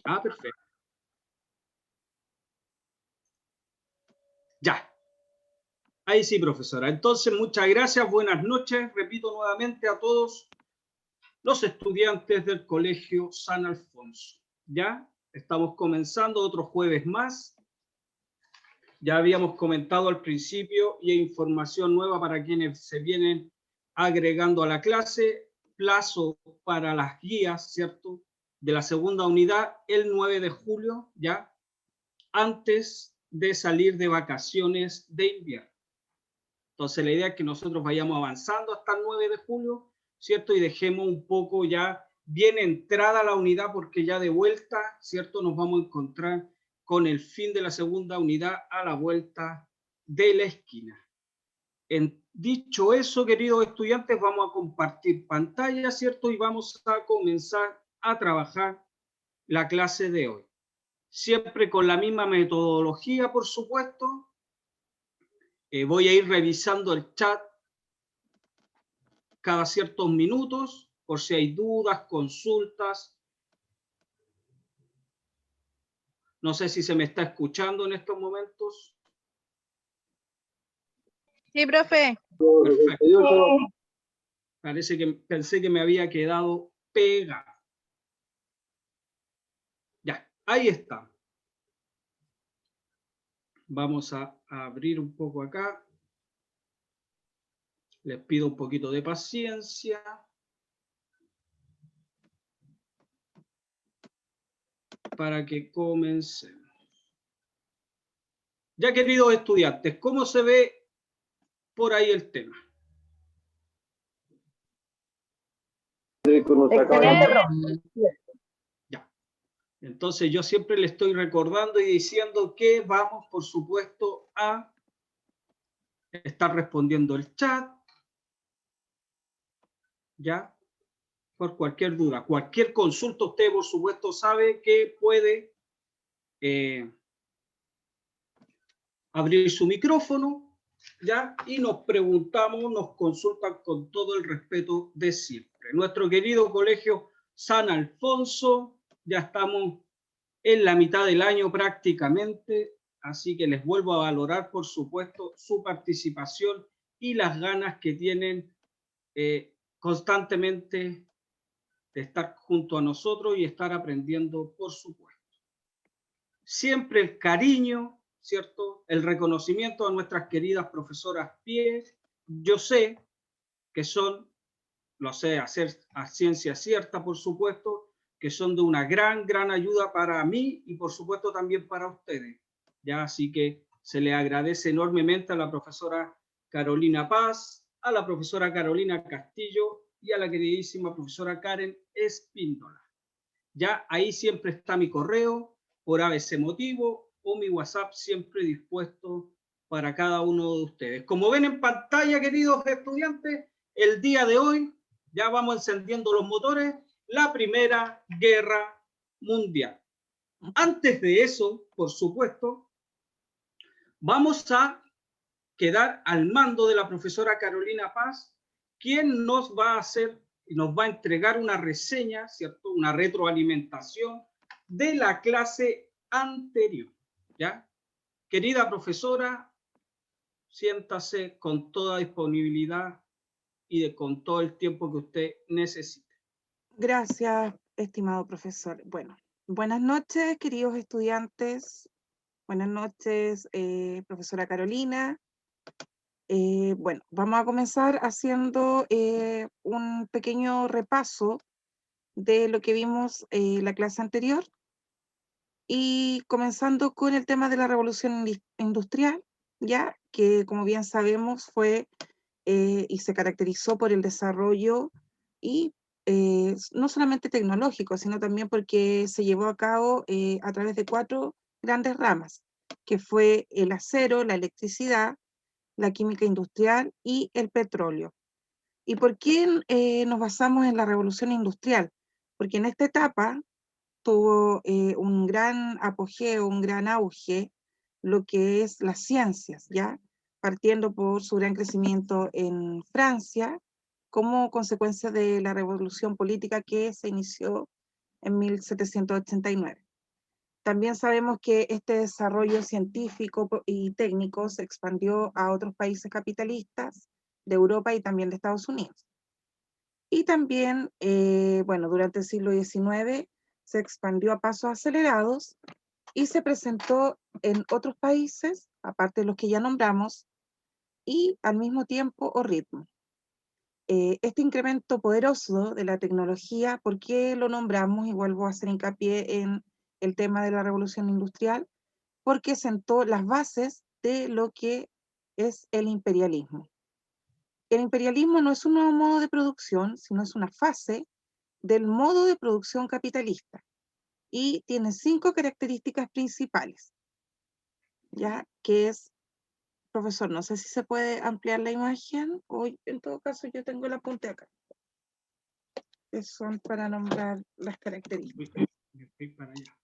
Ah, perfecto. Ya. Ahí sí, profesora. Entonces, muchas gracias, buenas noches. Repito nuevamente a todos los estudiantes del Colegio San Alfonso. Ya estamos comenzando otro jueves más. Ya habíamos comentado al principio y hay información nueva para quienes se vienen agregando a la clase. Plazo para las guías, ¿cierto? De la segunda unidad el 9 de julio, ya antes de salir de vacaciones de invierno. Entonces la idea es que nosotros vayamos avanzando hasta el 9 de julio, ¿cierto? Y dejemos un poco ya bien entrada la unidad porque ya de vuelta, ¿cierto? Nos vamos a encontrar con el fin de la segunda unidad a la vuelta de la esquina. Dicho eso, queridos estudiantes, vamos a compartir pantalla, ¿cierto? Y vamos a comenzar a trabajar la clase de hoy. Siempre con la misma metodología, por supuesto. Voy a ir revisando el chat cada ciertos minutos, por si hay dudas, consultas. No sé si se me está escuchando en estos momentos. Sí, profe. Perfecto. Parece que pensé que me había quedado pegado. Ya, ahí está. Vamos a abrir un poco acá. Les pido un poquito de paciencia. Para que comencemos. Ya, queridos estudiantes, ¿cómo se ve por ahí el tema? Ya. Entonces yo siempre le estoy recordando y diciendo que vamos, por supuesto, a estar respondiendo el chat, ¿ya? Por cualquier duda, cualquier consulta, usted, por supuesto, sabe que puede abrir su micrófono, ¿ya? Y nos preguntamos, nos consultan con todo el respeto de siempre. Nuestro querido Colegio San Alfonso, ya estamos en la mitad del año prácticamente, así que les vuelvo a valorar, por supuesto, su participación y las ganas que tienen constantemente de estar junto a nosotros y estar aprendiendo, por supuesto. Siempre el cariño, ¿cierto? El reconocimiento a nuestras queridas profesoras Pie. Yo sé que son, lo sé hacer a ciencia cierta, por supuesto, que son de una gran ayuda para mí y por supuesto también para ustedes. Ya, así que se le agradece enormemente a la profesora Carolina Paz, a la profesora Carolina Castillo y a la queridísima profesora Karen Espíndola. Ya ahí siempre está mi correo por ABC motivo o mi WhatsApp siempre dispuesto para cada uno de ustedes. Como ven en pantalla, queridos estudiantes, el día de hoy ya vamos encendiendo los motores, la Primera Guerra Mundial. Antes de eso, por supuesto, vamos a quedar al mando de la profesora Carolina Paz, quien nos va a hacer y nos va a entregar una reseña, ¿cierto? Una retroalimentación de la clase anterior, ¿ya? Querida profesora, siéntase con toda disponibilidad y con todo el tiempo que usted necesite. Gracias, estimado profesor. Bueno, buenas noches, queridos estudiantes. Buenas noches, profesora Carolina. Bueno, vamos a comenzar haciendo un pequeño repaso de lo que vimos la clase anterior y comenzando con el tema de la revolución industrial, ya que como bien sabemos fue y se caracterizó por el desarrollo y no solamente tecnológico, sino también porque se llevó a cabo a través de 4 grandes ramas, que fue el acero, la electricidad, la química industrial y el petróleo. ¿Y por qué nos basamos en la revolución industrial? Porque en esta etapa tuvo un gran apogeo, un gran auge, lo que es las ciencias, ¿ya? Partiendo por su gran crecimiento en Francia, como consecuencia de la revolución política que se inició en 1789. También sabemos que este desarrollo científico y técnico se expandió a otros países capitalistas de Europa y también de Estados Unidos. Y también, bueno, durante el siglo XIX se expandió a pasos acelerados y se presentó en otros países, aparte de los que ya nombramos, y al mismo tiempo o ritmo. Este incremento poderoso de la tecnología, ¿por qué lo nombramos? Y vuelvo a hacer hincapié en el tema de la revolución industrial, porque sentó las bases de lo que es el imperialismo. El imperialismo no es un nuevo modo de producción, sino es una fase del modo de producción capitalista y tiene 5 características principales, ¿ya? Que es, profesor, no sé si se puede ampliar la imagen o en todo caso yo tengo el apunte acá, que son para nombrar las características. Voy para allá.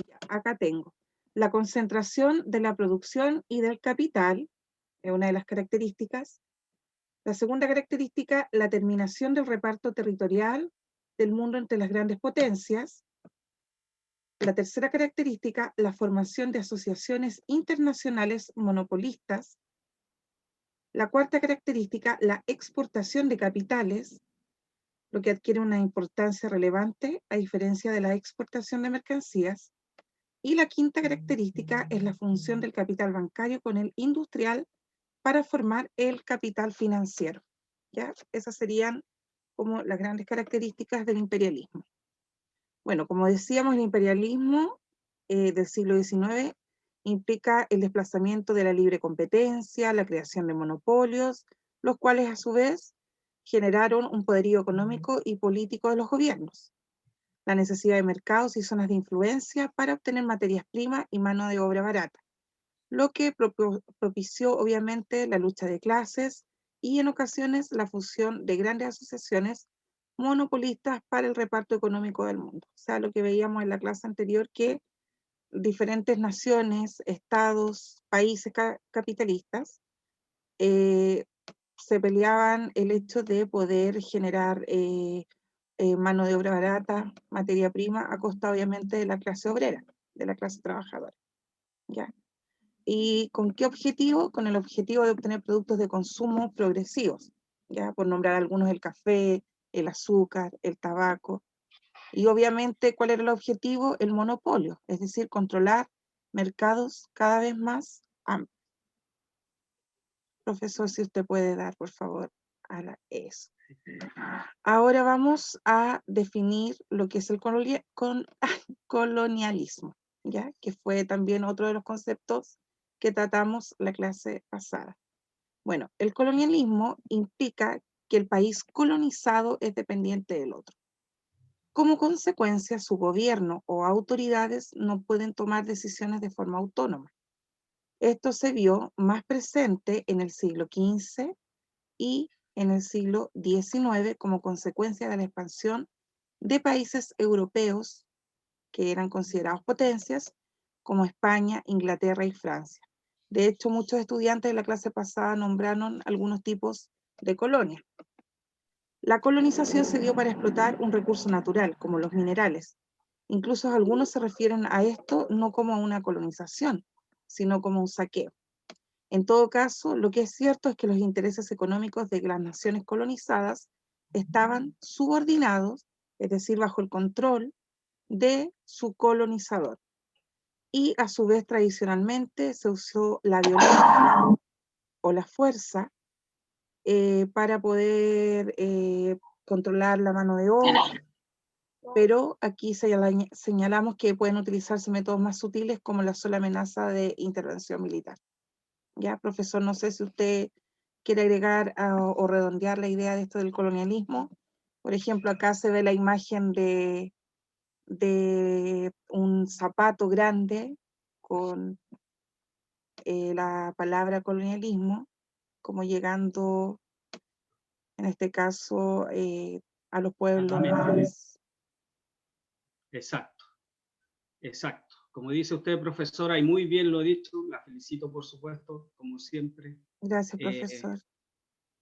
Ya, acá tengo. La concentración de la producción y del capital es una de las características. La segunda característica, la terminación del reparto territorial del mundo entre las grandes potencias. La tercera característica, la formación de asociaciones internacionales monopolistas. La cuarta característica, la exportación de capitales, lo que adquiere una importancia relevante a diferencia de la exportación de mercancías. Y la quinta característica es la función del capital bancario con el industrial para formar el capital financiero. ¿Ya? Esas serían como las grandes características del imperialismo. Bueno, como decíamos, el imperialismo del siglo XIX implica el desplazamiento de la libre competencia, la creación de monopolios, los cuales a su vez generaron un poderío económico y político de los gobiernos, la necesidad de mercados y zonas de influencia para obtener materias primas y mano de obra barata, lo que propició obviamente la lucha de clases y en ocasiones la fusión de grandes asociaciones monopolistas para el reparto económico del mundo. O sea, lo que veíamos en la clase anterior, que diferentes naciones, estados, países capitalistas se peleaban el hecho de poder generar mano de obra barata, materia prima, a costa obviamente de la clase obrera, de la clase trabajadora. ¿Ya? ¿Y con qué objetivo? Con el objetivo de obtener productos de consumo progresivos, ya por nombrar algunos, el café, el azúcar, el tabaco. Y obviamente, ¿cuál era el objetivo? El monopolio, es decir, controlar mercados cada vez más amplios. Profesor, si usted puede dar, por favor, eso. Ahora vamos a definir lo que es el colonialismo, ¿ya? Que fue también otro de los conceptos que tratamos la clase pasada. Bueno, el colonialismo implica que el país colonizado es dependiente del otro. Como consecuencia, su gobierno o autoridades no pueden tomar decisiones de forma autónoma. Esto se vio más presente en el siglo XV y en el siglo XIX como consecuencia de la expansión de países europeos que eran considerados potencias, como España, Inglaterra y Francia. De hecho, muchos estudiantes de la clase pasada nombraron algunos tipos de colonias. La colonización se dio para explotar un recurso natural, como los minerales. Incluso algunos se refieren a esto no como una colonización, sino como un saqueo. En todo caso, lo que es cierto es que los intereses económicos de las naciones colonizadas estaban subordinados, es decir, bajo el control de su colonizador. Y a su vez, tradicionalmente, se usó la violencia o la fuerza para poder controlar la mano de obra, pero aquí señalamos que pueden utilizarse métodos más sutiles como la sola amenaza de intervención militar. Ya, profesor, no sé si usted quiere agregar o redondear la idea de esto del colonialismo. Por ejemplo, acá se ve la imagen de un zapato grande con la palabra colonialismo, como llegando, en este caso, a los pueblos más... Exacto, exacto. Como dice usted, profesora, y muy bien lo ha dicho, la felicito por supuesto, como siempre. Gracias, profesor.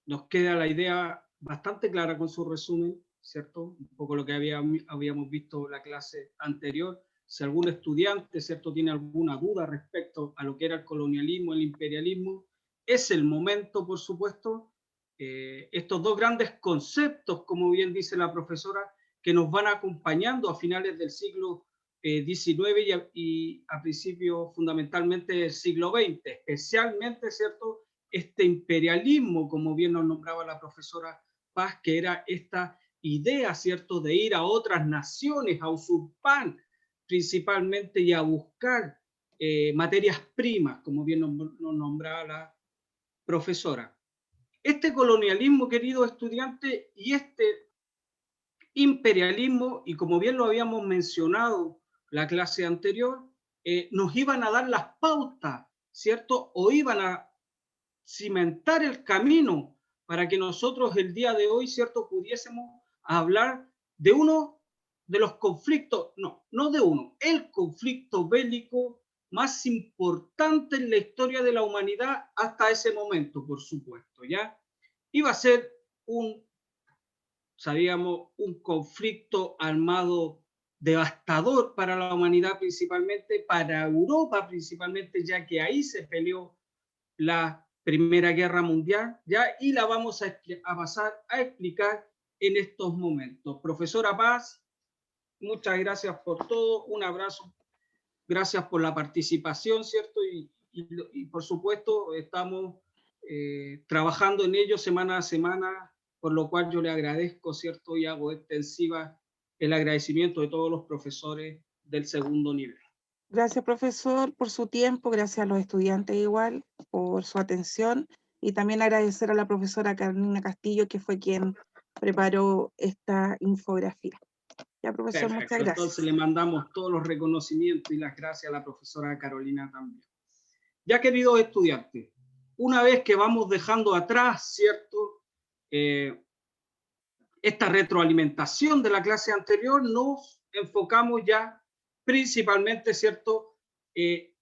Nos queda la idea bastante clara con su resumen, ¿cierto? Un poco lo que habíamos visto en la clase anterior, Si algún estudiante, ¿cierto?, tiene alguna duda respecto a lo que era el colonialismo, el imperialismo, es el momento, por supuesto. Estos dos grandes conceptos, como bien dice la profesora, que nos van acompañando a finales del siglo XIX y a principios fundamentalmente del siglo XX, especialmente, ¿cierto?, este imperialismo, como bien nos nombraba la profesora Paz, que era esta idea, ¿cierto?, de ir a otras naciones, a usurpar principalmente y a buscar materias primas, como bien nos nombraba la profesora. Este colonialismo, queridos estudiantes, y este imperialismo, y como bien lo habíamos mencionado la clase anterior, nos iban a dar las pautas, ¿cierto? O iban a cimentar el camino para que nosotros el día de hoy, ¿cierto?, pudiésemos hablar de uno de los conflictos, no de uno, el conflicto bélico más importante en la historia de la humanidad hasta ese momento, por supuesto, ¿ya? Iba a ser sabíamos, un conflicto armado devastador para la humanidad principalmente, para Europa principalmente, ya que ahí se peleó la Primera Guerra Mundial, ¿ya? Y la vamos a pasar a explicar en estos momentos. Profesora Paz, muchas gracias por todo, un abrazo, gracias por la participación, ¿cierto? Y por supuesto estamos trabajando en ello semana a semana, por lo cual yo le agradezco, ¿cierto? Y hago extensiva el agradecimiento de todos los profesores del segundo nivel. Gracias, profesor, por su tiempo, gracias a los estudiantes igual, por su atención, y también agradecer a la profesora Carolina Castillo, que fue quien preparó esta infografía. Ya, profesor, muchas Perfecto, gracias. entonces le mandamos todos los reconocimientos y las gracias a la profesora Carolina también. Ya, queridos estudiantes, una vez que vamos dejando atrás, ¿cierto?, esta retroalimentación de la clase anterior, nos enfocamos ya principalmente, ¿cierto?, en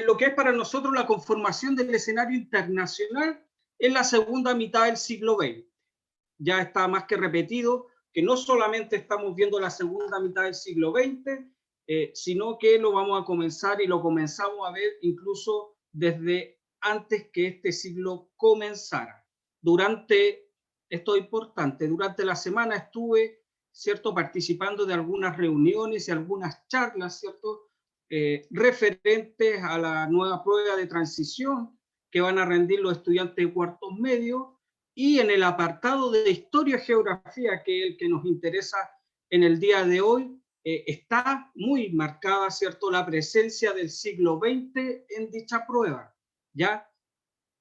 lo que es para nosotros la conformación del escenario internacional en la segunda mitad del siglo XX. Ya está más que repetido que no solamente estamos viendo la segunda mitad del siglo XX, sino que lo vamos a comenzar y lo comenzamos a ver incluso desde antes que este siglo comenzara. Esto es importante, durante la semana estuve, ¿cierto?, participando de algunas reuniones y algunas charlas, ¿cierto?, referentes a la nueva prueba de transición que van a rendir los estudiantes de cuartos medios, y en el apartado de Historia y Geografía, que es el que nos interesa en el día de hoy, está muy marcada, ¿cierto?, la presencia del siglo XX en dicha prueba. Ya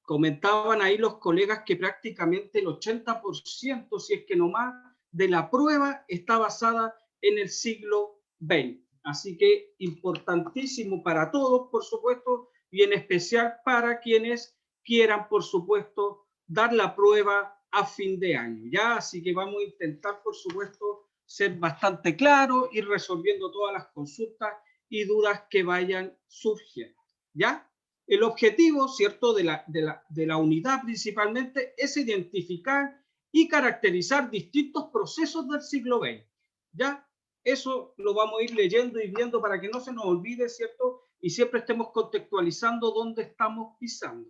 comentaban ahí los colegas que prácticamente el 80%, si es que no más, de la prueba está basada en el siglo XX. Así que importantísimo para todos, por supuesto, y en especial para quienes quieran, por supuesto, dar la prueba a fin de año, ¿ya? Así que vamos a intentar, por supuesto, ser bastante claros y resolviendo todas las consultas y dudas que vayan surgiendo, ¿ya? El objetivo, ¿cierto?, de la unidad principalmente es identificar y caracterizar distintos procesos del siglo XX, ¿ya? Eso lo vamos a ir leyendo y viendo para que no se nos olvide, ¿cierto? Y siempre estemos contextualizando dónde estamos pisando.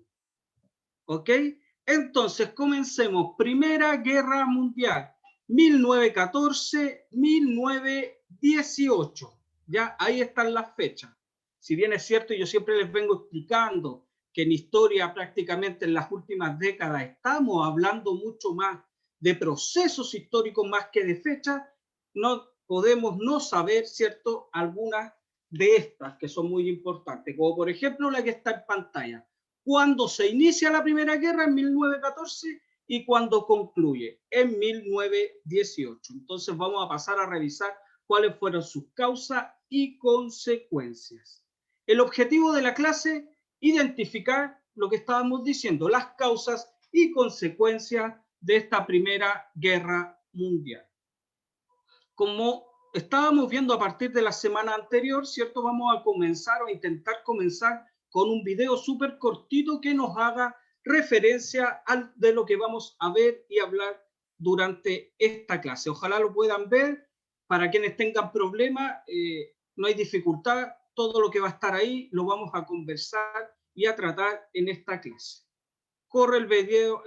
¿Ok? Entonces, comencemos. Primera Guerra Mundial, 1914-1918. Ya, ahí están las fechas. Si bien es cierto, yo siempre les vengo explicando que en historia prácticamente en las últimas décadas estamos hablando mucho más de procesos históricos más que de fechas, no podemos no saber, ¿cierto?, algunas de estas que son muy importantes, como por ejemplo la que está en pantalla. Cuando se inicia la Primera Guerra en 1914 y cuando concluye en 1918. Entonces vamos a pasar a revisar cuáles fueron sus causas y consecuencias. El objetivo de la clase, identificar lo que estábamos diciendo, las causas y consecuencias de esta Primera Guerra Mundial. Como estábamos viendo a partir de la semana anterior, ¿cierto? Vamos a comenzar o a intentar comenzar con un video súper cortito que nos haga referencia de lo que vamos a ver y hablar durante esta clase. Ojalá lo puedan ver. Para quienes tengan problemas, no hay dificultad, todo lo que va a estar ahí lo vamos a conversar y a tratar en esta clase. Corre el video,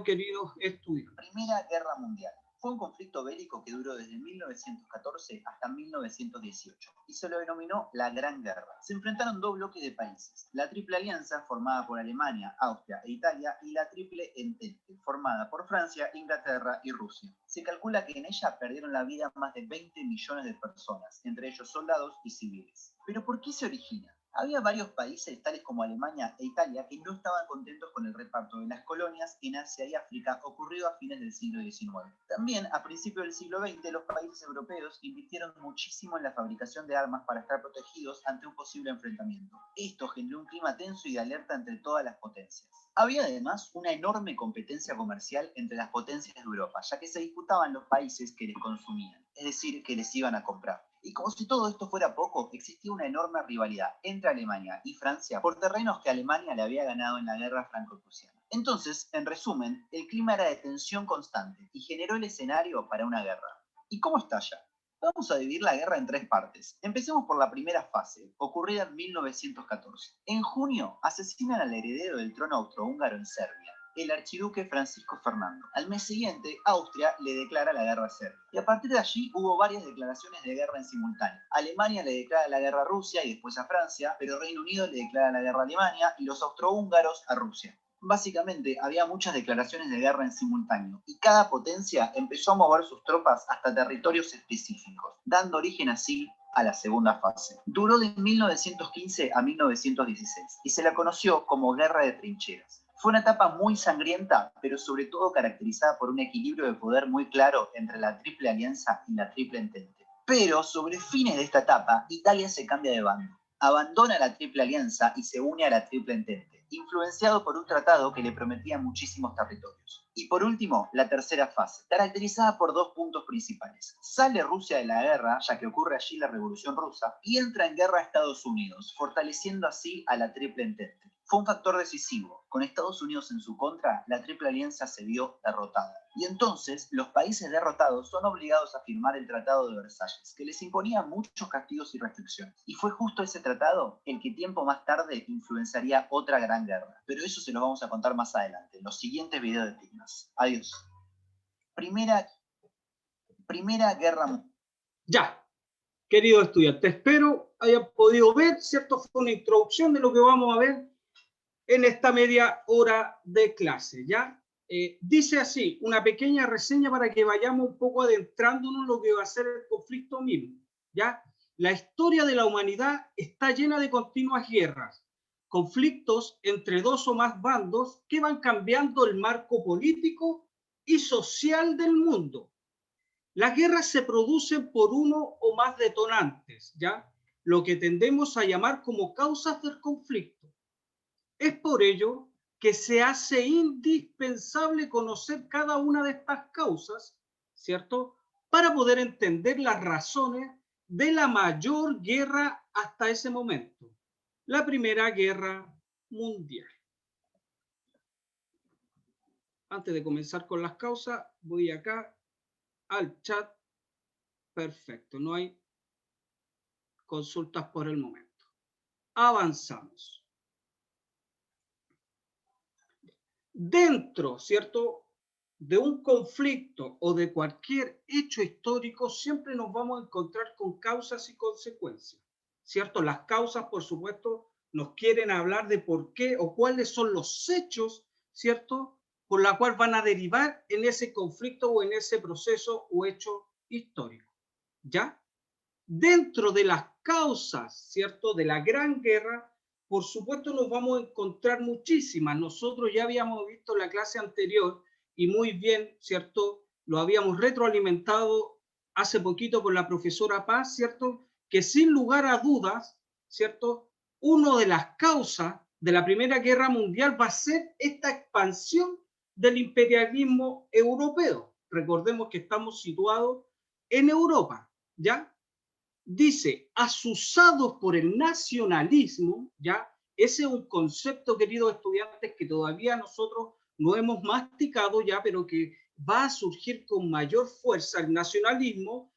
queridos estudiantes. Primera Guerra Mundial. Fue un conflicto bélico que duró desde 1914 hasta 1918 y se lo denominó la Gran Guerra. Se enfrentaron dos bloques de países, la Triple Alianza, formada por Alemania, Austria e Italia, y la Triple Entente, formada por Francia, Inglaterra y Rusia. Se calcula que en ella perdieron la vida más de 20 millones de personas, entre ellos soldados y civiles. ¿Pero por qué se origina? Había varios países, tales como Alemania e Italia, que no estaban contentos con el reparto de las colonias en Asia y África ocurrido a fines del siglo XIX. También, a principios del siglo XX, los países europeos invirtieron muchísimo en la fabricación de armas para estar protegidos ante un posible enfrentamiento. Esto generó un clima tenso y de alerta entre todas las potencias. Había además una enorme competencia comercial entre las potencias de Europa, ya que se disputaban los países que les consumían, es decir, que les iban a comprar. Y como si todo esto fuera poco, existía una enorme rivalidad entre Alemania y Francia por terrenos que Alemania le había ganado en la guerra franco-prusiana. Entonces, en resumen, el clima era de tensión constante y generó el escenario para una guerra. ¿Y cómo estalla? Vamos a dividir la guerra en tres partes. Empecemos por la primera fase, ocurrida en 1914. En junio, asesinan al heredero del trono austrohúngaro en Serbia, el archiduque Francisco Fernando. Al mes siguiente, Austria le declara la guerra a Serbia. Y a partir de allí hubo varias declaraciones de guerra en simultáneo. Alemania le declara la guerra a Rusia y después a Francia, pero Reino Unido le declara la guerra a Alemania y los austrohúngaros a Rusia. Básicamente, había muchas declaraciones de guerra en simultáneo, y cada potencia empezó a mover sus tropas hasta territorios específicos, dando origen así a la segunda fase. Duró de 1915 a 1916, y se la conoció como Guerra de Trincheras. Fue una etapa muy sangrienta, pero sobre todo caracterizada por un equilibrio de poder muy claro entre la Triple Alianza y la Triple Entente. Pero sobre fines de esta etapa, Italia se cambia de bando. Abandona la Triple Alianza y se une a la Triple Entente, influenciado por un tratado que le prometía muchísimos territorios. Y por último, la tercera fase, caracterizada por dos puntos principales. Sale Rusia de la guerra, ya que ocurre allí la Revolución Rusa, y entra en guerra a Estados Unidos, fortaleciendo así a la Triple Entente. Fue un factor decisivo. Con Estados Unidos en su contra, la Triple Alianza se vio derrotada. Y entonces, los países derrotados son obligados a firmar el Tratado de Versalles, que les imponía muchos castigos y restricciones. Y fue justo ese tratado el que tiempo más tarde influenciaría otra gran guerra. Pero eso se lo vamos a contar más adelante, en los siguientes videos de Tignas. Adiós. Primera Guerra Mundial. Ya, queridos estudiantes, espero hayan podido ver, ¿cierto? Fue una introducción de lo que vamos a ver en esta media hora de clase, ¿ya? Dice así, una pequeña reseña para que vayamos un poco adentrándonos en lo que va a ser el conflicto mismo, ¿ya? La historia de la humanidad está llena de continuas guerras, conflictos entre dos o más bandos que van cambiando el marco político y social del mundo. Las guerras se producen por uno o más detonantes, ¿ya? Lo que tendemos a llamar como causas del conflicto. Es por ello que se hace indispensable conocer cada una de estas causas, ¿cierto? Para poder entender las razones de la mayor guerra hasta ese momento, la Primera Guerra Mundial. Antes de comenzar con las causas, voy acá al chat. Perfecto, no hay consultas por el momento. Avanzamos. Dentro, ¿cierto?, de un conflicto o de cualquier hecho histórico, siempre nos vamos a encontrar con causas y consecuencias, ¿cierto? Las causas, por supuesto, nos quieren hablar de por qué o cuáles son los hechos, ¿cierto?, por la cual van a derivar en ese conflicto o en ese proceso o hecho histórico, ¿ya? Dentro de las causas, ¿cierto?, de la Gran Guerra, por supuesto nos vamos a encontrar muchísimas. Nosotros ya habíamos visto en la clase anterior y muy bien, ¿cierto?, lo habíamos retroalimentado hace poquito con la profesora Paz, ¿cierto?, que sin lugar a dudas, ¿cierto?, una de las causas de la Primera Guerra Mundial va a ser esta expansión del imperialismo europeo. Recordemos que estamos situados en Europa, ¿ya? Dice, asusados por el nacionalismo, ¿ya? Ese es un concepto, queridos estudiantes, que todavía nosotros no hemos masticado ya, pero que va a surgir con mayor fuerza el nacionalismo,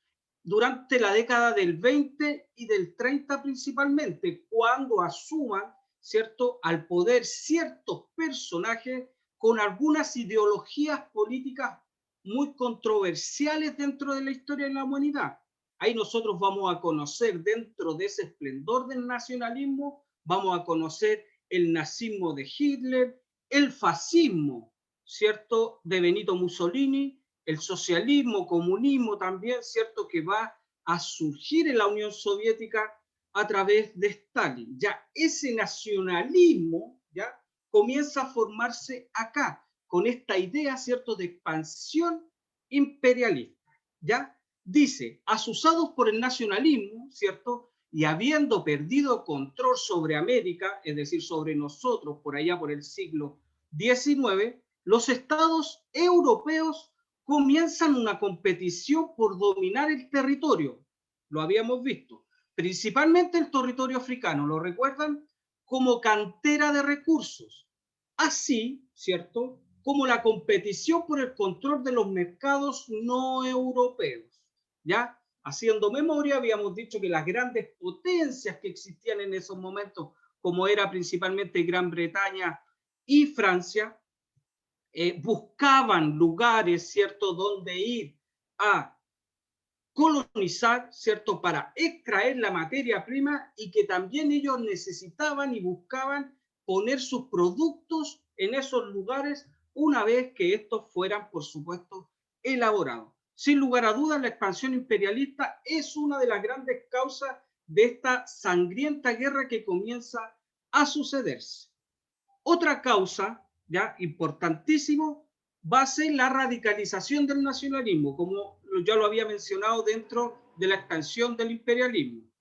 durante la década del 20 y del 30 principalmente, cuando asuman, ¿cierto?, al poder ciertos personajes con algunas ideologías políticas muy controversiales dentro de la historia de la humanidad. Ahí nosotros vamos a conocer, dentro de ese esplendor del nacionalismo, vamos a conocer el nazismo de Hitler, el fascismo, ¿cierto?, de Benito Mussolini, el socialismo, comunismo también, ¿cierto?, que va a surgir en la Unión Soviética a través de Stalin. Ya ese nacionalismo, ya, comienza a formarse acá, con esta idea, ¿cierto?, de expansión imperialista, ¿ya? Dice, asusados por el nacionalismo, ¿cierto?, y habiendo perdido control sobre América, es decir, sobre nosotros, por allá por el siglo XIX, los estados europeos comienzan una competición por dominar el territorio. Lo habíamos visto, principalmente el territorio africano, ¿lo recuerdan? Como cantera de recursos. Así, ¿cierto?, como la competición por el control de los mercados no europeos, ¿ya? Haciendo memoria, habíamos dicho que las grandes potencias que existían en esos momentos, como era principalmente Gran Bretaña y Francia, buscaban lugares, ¿cierto?, donde ir a colonizar, ¿cierto?, para extraer la materia prima, y que también ellos necesitaban y buscaban poner sus productos en esos lugares una vez que estos fueran, por supuesto, elaborados. Sin lugar a dudas, la expansión imperialista es una de las grandes causas de esta sangrienta guerra que comienza a sucederse. Otra causa, ya importantísimo, va a ser la radicalización del nacionalismo, como ya lo había mencionado dentro de la expansión del imperialismo.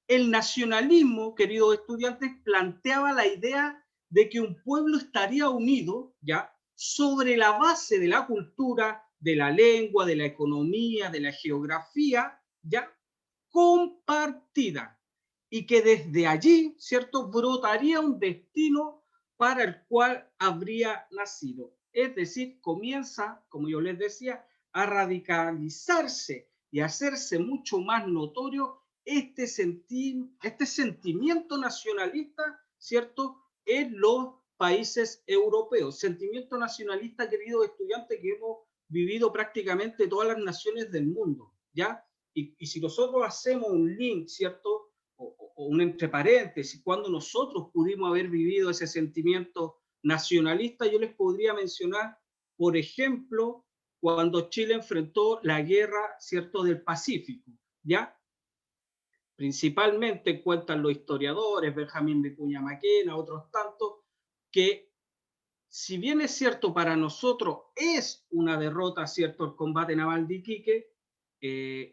El nacionalismo, queridos estudiantes, planteaba la idea de que un pueblo estaría unido, ya, sobre la base de la cultura, de la lengua, de la economía, de la geografía, ya, compartida, y que desde allí, ¿cierto?, brotaría un destino para el cual habría nacido. Es decir, comienza, como yo les decía, a radicalizarse y a hacerse mucho más notorio este sentimiento nacionalista, ¿cierto?, en los países europeos. Sentimiento nacionalista, queridos estudiantes, que hemos vivido prácticamente todas las naciones del mundo, ¿ya? Y si nosotros hacemos un link, ¿cierto?, o un entre paréntesis, cuando nosotros pudimos haber vivido ese sentimiento nacionalista, yo les podría mencionar, por ejemplo, cuando Chile enfrentó la guerra, ¿cierto?, del Pacífico, ¿ya? Principalmente cuentan los historiadores, Benjamín Vicuña Maquena, otros tantos, que si bien es cierto para nosotros es una derrota, ¿cierto?, el combate naval de Iquique,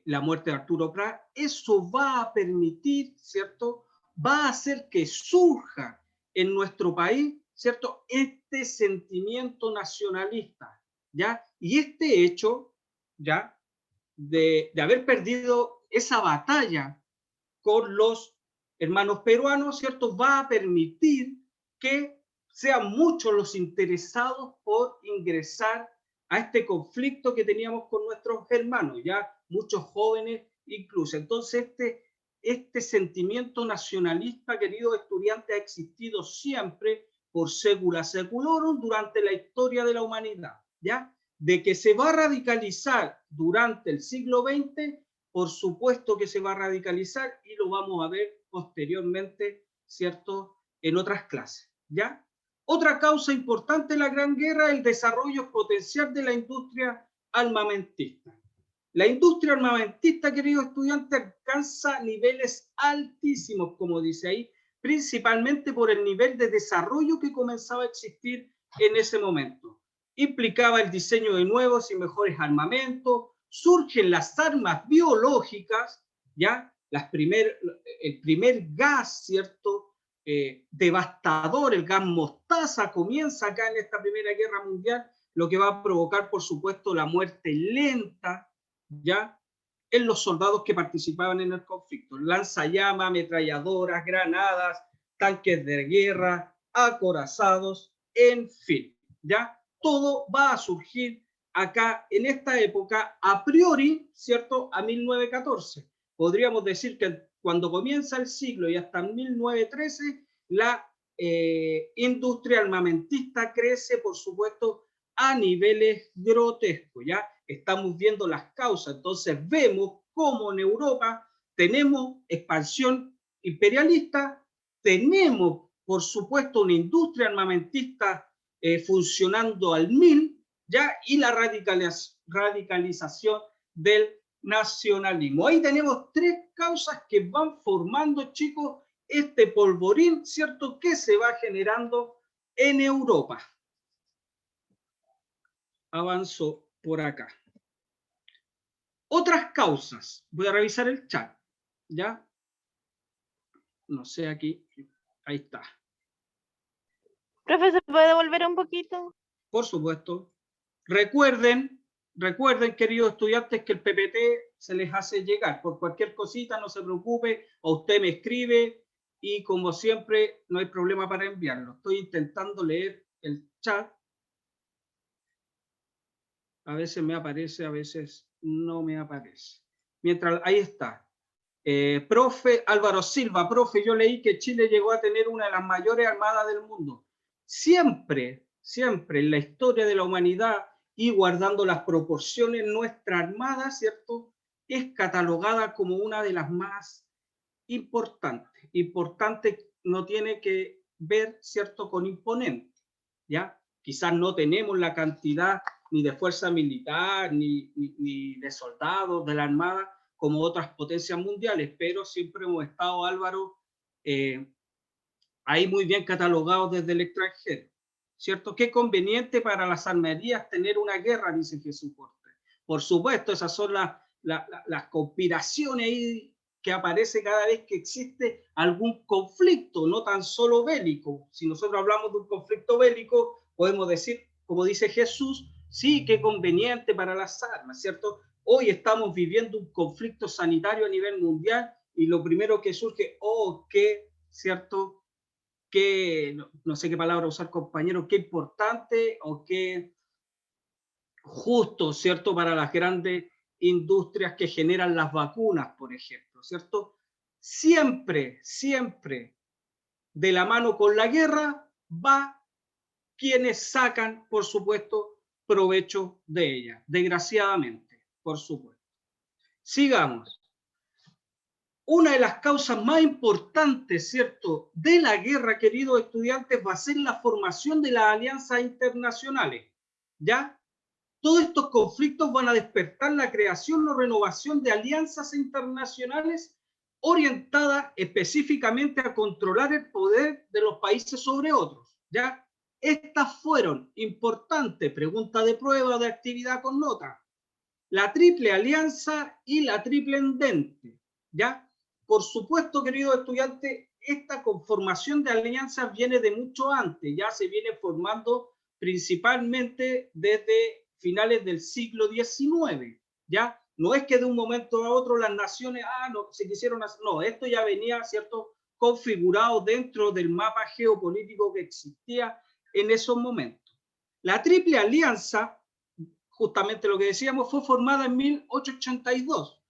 la muerte de Arturo Prat, eso va a permitir, ¿cierto?, va a hacer que surja en nuestro país, ¿cierto?, este sentimiento nacionalista, ¿ya? Y este hecho, ¿ya?, de haber perdido esa batalla con los hermanos peruanos, ¿cierto?, va a permitir que sean muchos los interesados por ingresar a este conflicto que teníamos con nuestros hermanos, ya muchos jóvenes incluso. Entonces, este sentimiento nacionalista, queridos estudiantes, ha existido siempre por secula seculorum durante la historia de la humanidad, ¿ya? De que se va a radicalizar durante el siglo XX, por supuesto que se va a radicalizar, y lo vamos a ver posteriormente, ¿cierto?, en otras clases, ¿ya? Otra causa importante de la Gran Guerra es el desarrollo potencial de la industria armamentista. La industria armamentista, queridos estudiantes, alcanza niveles altísimos, como dice ahí, principalmente por el nivel de desarrollo que comenzaba a existir en ese momento. Implicaba el diseño de nuevos y mejores armamentos, surgen las armas biológicas, ¿ya? El primer gas, ¿cierto?, devastador, el gas mostaza, comienza acá en esta Primera Guerra Mundial, lo que va a provocar, por supuesto, la muerte lenta, ¿ya?, en los soldados que participaban en el conflicto. Lanzallamas, ametralladoras, granadas, tanques de guerra, acorazados, en fin, ¿ya? Todo va a surgir acá en esta época, a priori, ¿cierto?, a 1914. Podríamos decir que cuando comienza el siglo y hasta 1913, la industria armamentista crece, por supuesto, a niveles grotescos, ¿ya? Estamos viendo las causas, entonces vemos cómo en Europa tenemos expansión imperialista, tenemos, por supuesto, una industria armamentista funcionando al 1000, ¿ya? Y la radicalización del nacionalismo. Ahí tenemos tres causas que van formando, chicos, este polvorín, ¿cierto?, que se va generando en Europa. Avanzo por acá. Otras causas. Voy a revisar el chat, ¿ya? No sé, aquí. Ahí está. Profe, ¿se puede devolver un poquito? Por supuesto. Recuerden, queridos estudiantes, que el PPT se les hace llegar. Por cualquier cosita, no se preocupe, o usted me escribe y como siempre, no hay problema para enviarlo. Estoy intentando leer el chat. A veces me aparece, a veces no me aparece. Mientras, ahí está. Profe Álvaro Silva, profe, yo leí que Chile llegó a tener una de las mayores armadas del mundo. Siempre, siempre en la historia de la humanidad y guardando las proporciones, nuestra armada, ¿cierto?, es catalogada como una de las más importantes. Importante no tiene que ver, ¿cierto?, con imponente, ¿ya? Quizás no tenemos la cantidad ni de fuerza militar, ni de soldados de la Armada como otras potencias mundiales, pero siempre hemos estado, Álvaro, ahí muy bien catalogados desde el extranjero, ¿cierto? Qué conveniente para las armerías tener una guerra, dice Jesús Cortés. Por supuesto, esas son las conspiraciones ahí que aparece cada vez que existe algún conflicto, no tan solo bélico. Si nosotros hablamos de un conflicto bélico, podemos decir, como dice Jesús, sí, qué conveniente para las armas, ¿cierto? Hoy estamos viviendo un conflicto sanitario a nivel mundial y lo primero que surge, qué, ¿cierto?, qué, no sé qué palabra usar, compañero, qué importante o qué justo, ¿cierto?, para las grandes industrias que generan las vacunas, por ejemplo, ¿cierto? Siempre, siempre de la mano con la guerra va quienes sacan, por supuesto, provecho de ella, desgraciadamente, por supuesto. Sigamos. Una de las causas más importantes, ¿cierto?, de la guerra, queridos estudiantes, va a ser la formación de las alianzas internacionales, ¿ya? Todos estos conflictos van a despertar la creación o renovación de alianzas internacionales orientadas específicamente a controlar el poder de los países sobre otros, ¿ya? Estas fueron importantes, pregunta de prueba de actividad con nota, la Triple Alianza y la Triple Entente, ¿ya? Por supuesto, queridos estudiantes, esta conformación de alianzas viene de mucho antes, ya se viene formando principalmente desde finales del siglo XIX, ¿ya? No es que de un momento a otro las naciones, no, se quisieron hacer, no, esto ya venía, ¿cierto?, configurado dentro del mapa geopolítico que existía en esos momentos. La Triple Alianza, justamente lo que decíamos, fue formada en 1882.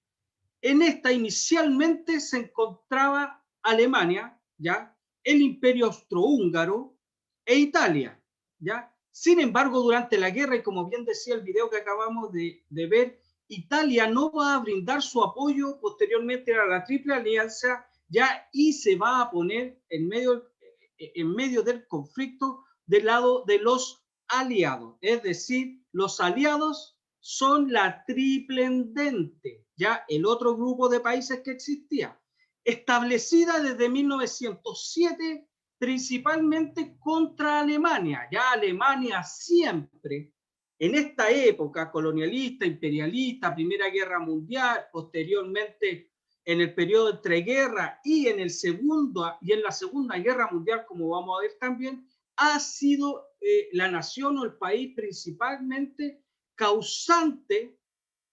En esta inicialmente se encontraba Alemania, ¿ya?, el Imperio Austrohúngaro e Italia, ¿ya? Sin embargo, durante la guerra, y como bien decía el video que acabamos de ver, Italia no va a brindar su apoyo posteriormente a la Triple Alianza, ¿ya?, y se va a poner en medio del conflicto del lado de los aliados. Es decir, los aliados son la Triple Entente, ya el otro grupo de países que existía, establecida desde 1907 principalmente contra Alemania. Ya Alemania siempre, en esta época colonialista, imperialista, Primera Guerra Mundial, posteriormente en el periodo de entreguerra y en la Segunda Guerra Mundial, como vamos a ver también, ha sido la nación o el país principalmente causante,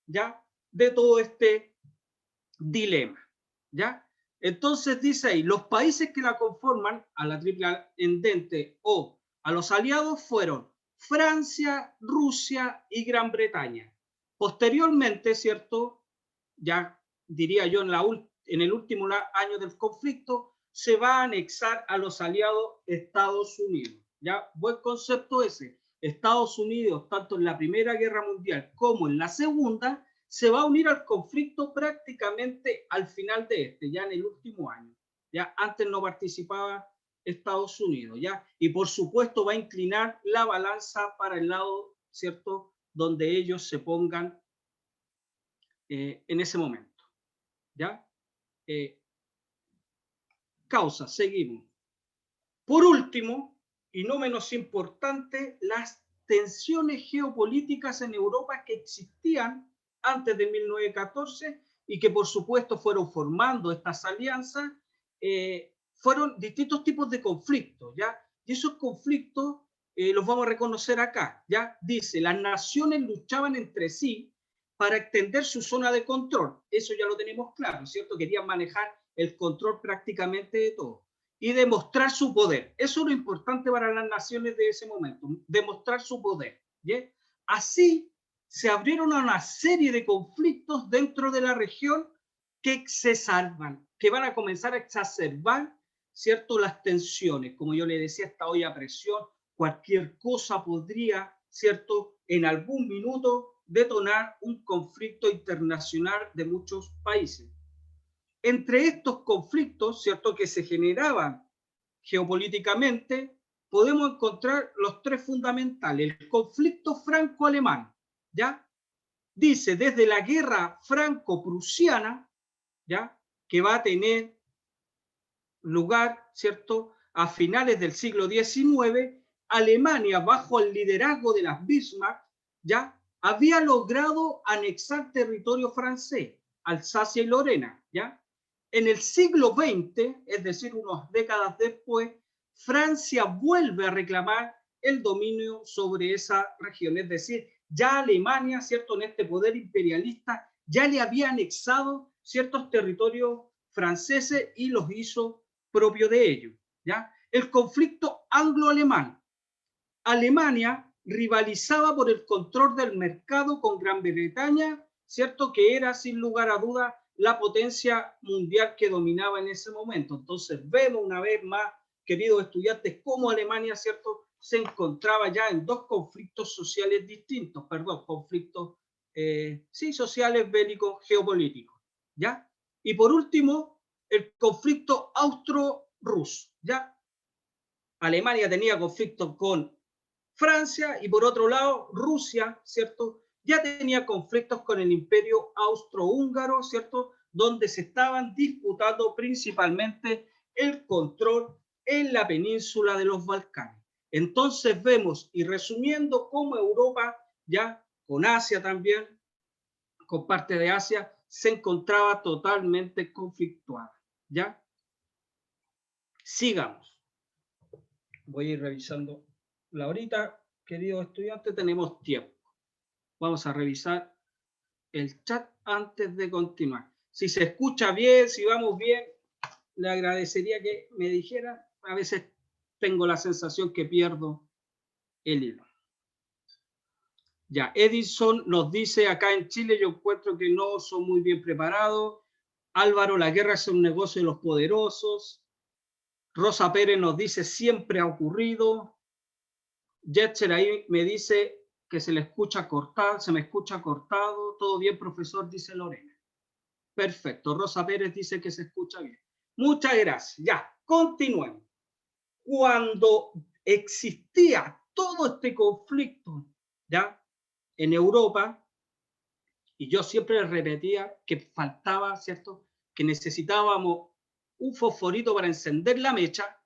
¿ya?, de todo este dilema, ¿ya? Entonces dice ahí, los países que la conforman, a la Triple Entente o a los aliados, fueron Francia, Rusia y Gran Bretaña. Posteriormente, ¿cierto? Ya diría yo en el último año del conflicto, se va a anexar a los aliados Estados Unidos. ¿Ya? Buen concepto ese. Estados Unidos, tanto en la Primera Guerra Mundial como en la Segunda, se va a unir al conflicto prácticamente al final de este, ya en el último año. Ya antes no participaba Estados Unidos, ¿ya? Y por supuesto va a inclinar la balanza para el lado, ¿cierto?, donde ellos se pongan en ese momento, ¿ya? Causa, seguimos. Por último, y no menos importante, las tensiones geopolíticas en Europa que existían antes de 1914 y que por supuesto fueron formando estas alianzas, fueron distintos tipos de conflictos, ¿ya? Y esos conflictos los vamos a reconocer acá, ¿ya? Dice, las naciones luchaban entre sí para extender su zona de control. Eso ya lo tenemos claro, ¿cierto? Querían manejar el control prácticamente de todo. Y demostrar su poder. Eso es lo importante para las naciones de ese momento, demostrar su poder. ¿Sí? Así se abrieron a una serie de conflictos dentro de la región que se salvan, que van a comenzar a exacerbar, ¿cierto?, las tensiones. Como yo le decía, esta olla a presión, cualquier cosa podría, ¿cierto?, en algún minuto detonar un conflicto internacional de muchos países. Entre estos conflictos, ¿cierto?, que se generaban geopolíticamente, podemos encontrar los tres fundamentales. El conflicto franco-alemán, ¿ya? Dice, desde la guerra franco-prusiana, ¿ya?, que va a tener lugar, ¿cierto?, a finales del siglo XIX, Alemania, bajo el liderazgo de las Bismarck, ¿ya?, había logrado anexar territorio francés, Alsacia y Lorena, ¿ya? En el siglo XX, es decir, unas décadas después, Francia vuelve a reclamar el dominio sobre esa región. Es decir, ya Alemania, ¿cierto?, en este poder imperialista, ya le había anexado ciertos territorios franceses y los hizo propio de ellos, ¿ya? El conflicto anglo-alemán. Alemania rivalizaba por el control del mercado con Gran Bretaña, ¿cierto?, que era sin lugar a duda la potencia mundial que dominaba en ese momento. Entonces vemos una vez más, queridos estudiantes, cómo Alemania, ¿cierto?, se encontraba ya en dos conflictos sociales distintos, conflictos sí, sociales, bélicos, geopolíticos, ¿ya? Y por último, el conflicto austro-ruso, ¿ya? Alemania tenía conflictos con Francia y por otro lado Rusia, ¿cierto? Ya tenía conflictos con el imperio austrohúngaro, ¿cierto? Donde se estaban disputando principalmente el control en la península de los Balcanes. Entonces vemos, y resumiendo, cómo Europa, ya con Asia también, con parte de Asia, se encontraba totalmente conflictuada, ¿ya? Sigamos. Voy a ir revisando la horita, queridos estudiantes, tenemos tiempo. Vamos a revisar el chat antes de continuar. Si se escucha bien, si vamos bien, le agradecería que me dijera. A veces tengo la sensación que pierdo el hilo. Ya, Edison nos dice, acá en Chile yo encuentro que no son muy bien preparados. Álvaro, la guerra es un negocio de los poderosos. Rosa Pérez nos dice, siempre ha ocurrido. Jetcher ahí me dice que se le escucha cortado, se me escucha cortado. Todo bien, profesor, dice Lorena. Perfecto. Rosa Pérez dice que se escucha bien. Muchas gracias. Ya, continuemos. Cuando existía todo este conflicto, ¿ya?, en Europa, y yo siempre repetía que faltaba, ¿cierto?, que necesitábamos un fosforito para encender la mecha.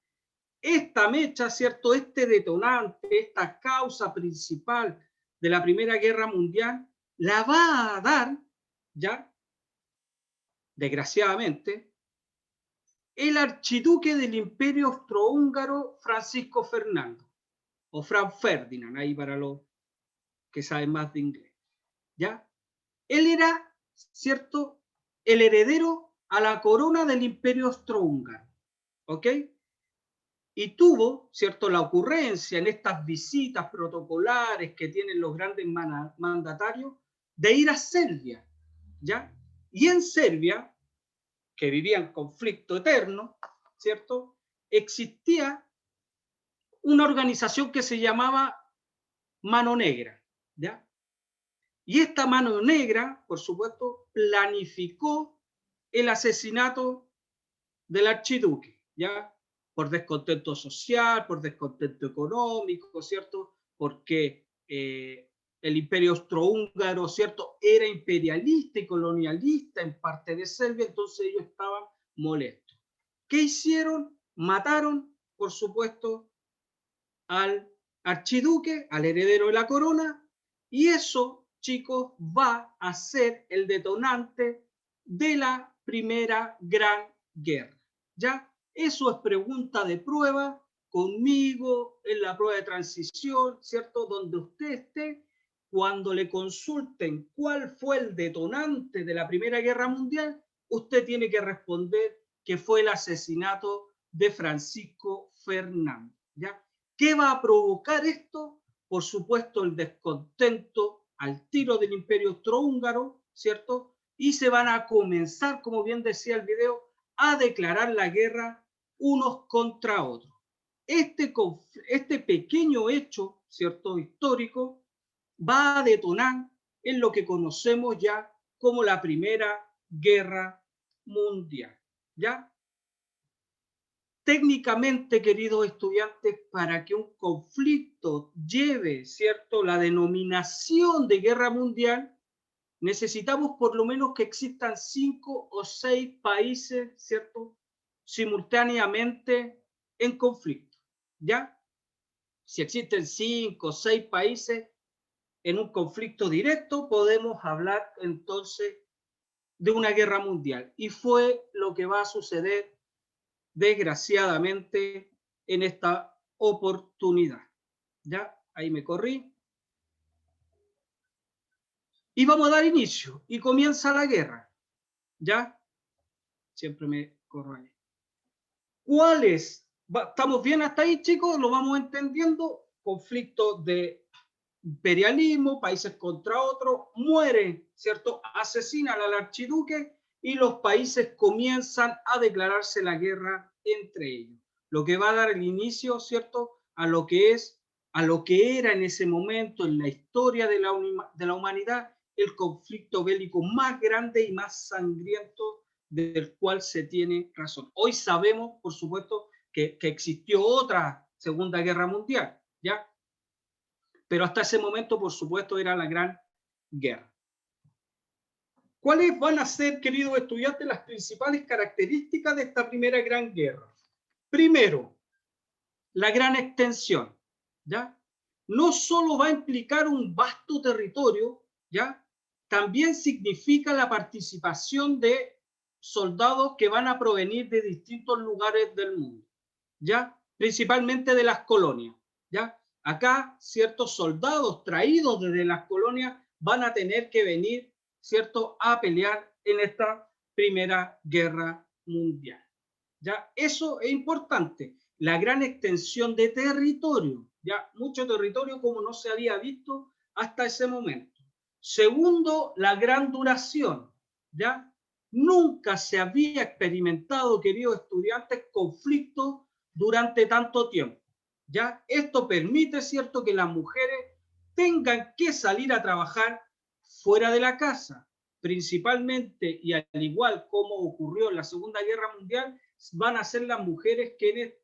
Esta mecha, ¿cierto?, este detonante, esta causa principal de la Primera Guerra Mundial, la va a dar, ¿ya?, desgraciadamente, el archiduque del Imperio Austrohúngaro, Francisco Fernando, o Franz Ferdinand, ahí para los que saben más de inglés, ¿ya? Él era, ¿cierto?, el heredero a la corona del Imperio Austrohúngaro, ¿ok? y tuvo, ¿cierto?, la ocurrencia en estas visitas protocolares que tienen los grandes mandatarios de ir a Serbia, ¿ya? Y en Serbia, que vivía en conflicto eterno, ¿cierto?, existía una organización que se llamaba Mano Negra, ¿ya? Y esta Mano Negra, por supuesto, planificó el asesinato del archiduque, ¿ya? Por descontento social, por descontento económico, ¿cierto? Porque el imperio austrohúngaro, ¿cierto?, era imperialista y colonialista en parte de Serbia, entonces ellos estaban molestos. ¿Qué hicieron? Mataron, por supuesto, al archiduque, al heredero de la corona, y eso, chicos, va a ser el detonante de la Primera Gran Guerra. ¿Ya? Eso es pregunta de prueba conmigo en la prueba de transición, ¿cierto? Donde usted esté, cuando le consulten cuál fue el detonante de la Primera Guerra Mundial, usted tiene que responder que fue el asesinato de Francisco Fernández. ¿Ya? ¿Qué va a provocar esto? Por supuesto, el descontento al tiro del imperio austrohúngaro, ¿cierto? Y se van a comenzar, como bien decía el video, a declarar la guerra unos contra otros. Este pequeño hecho, ¿cierto?, histórico, va a detonar en lo que conocemos ya como la Primera Guerra Mundial. ¿Ya? Técnicamente, queridos estudiantes, para que un conflicto lleve, ¿cierto?, la denominación de guerra mundial, necesitamos por lo menos que existan 5 o 6 países, ¿cierto?, simultáneamente en conflicto, ¿ya? Si existen 5 o 6 países en un conflicto directo, podemos hablar entonces de una guerra mundial. Y fue lo que va a suceder desgraciadamente en esta oportunidad. ¿Ya? Ahí me corrí. Y vamos a dar inicio. Y comienza la guerra. ¿Ya? Siempre me corro ahí. ¿Cuáles? ¿Estamos bien hasta ahí, chicos? ¿Lo vamos entendiendo? Conflictos de imperialismo, países contra otros, mueren, ¿cierto? Asesinan al archiduque y los países comienzan a declararse la guerra entre ellos. Lo que va a dar el inicio, ¿cierto?, a lo que era en ese momento en la historia de la humanidad el conflicto bélico más grande y más sangriento del cual se tiene razón. Hoy sabemos, por supuesto, que existió otra Segunda Guerra Mundial, ¿ya? Pero hasta ese momento, por supuesto, era la Gran Guerra. ¿Cuáles van a ser, queridos estudiantes, las principales características de esta Primera Gran Guerra? Primero, la gran extensión, ¿ya? No solo va a implicar un vasto territorio, ¿ya? También significa la participación de soldados que van a provenir de distintos lugares del mundo, ¿ya? Principalmente de las colonias, ¿ya? Acá ciertos soldados traídos desde las colonias van a tener que venir, ¿cierto?, a pelear en esta Primera Guerra Mundial. ¿Ya? Eso es importante. La gran extensión de territorio, ya mucho territorio como no se había visto hasta ese momento. Segundo, la gran duración, ¿ya? Nunca se había experimentado, queridos estudiantes, conflictos durante tanto tiempo, ¿ya? Esto permite, ¿cierto?, que las mujeres tengan que salir a trabajar fuera de la casa, principalmente, y al igual como ocurrió en la Segunda Guerra Mundial, van a ser las mujeres quienes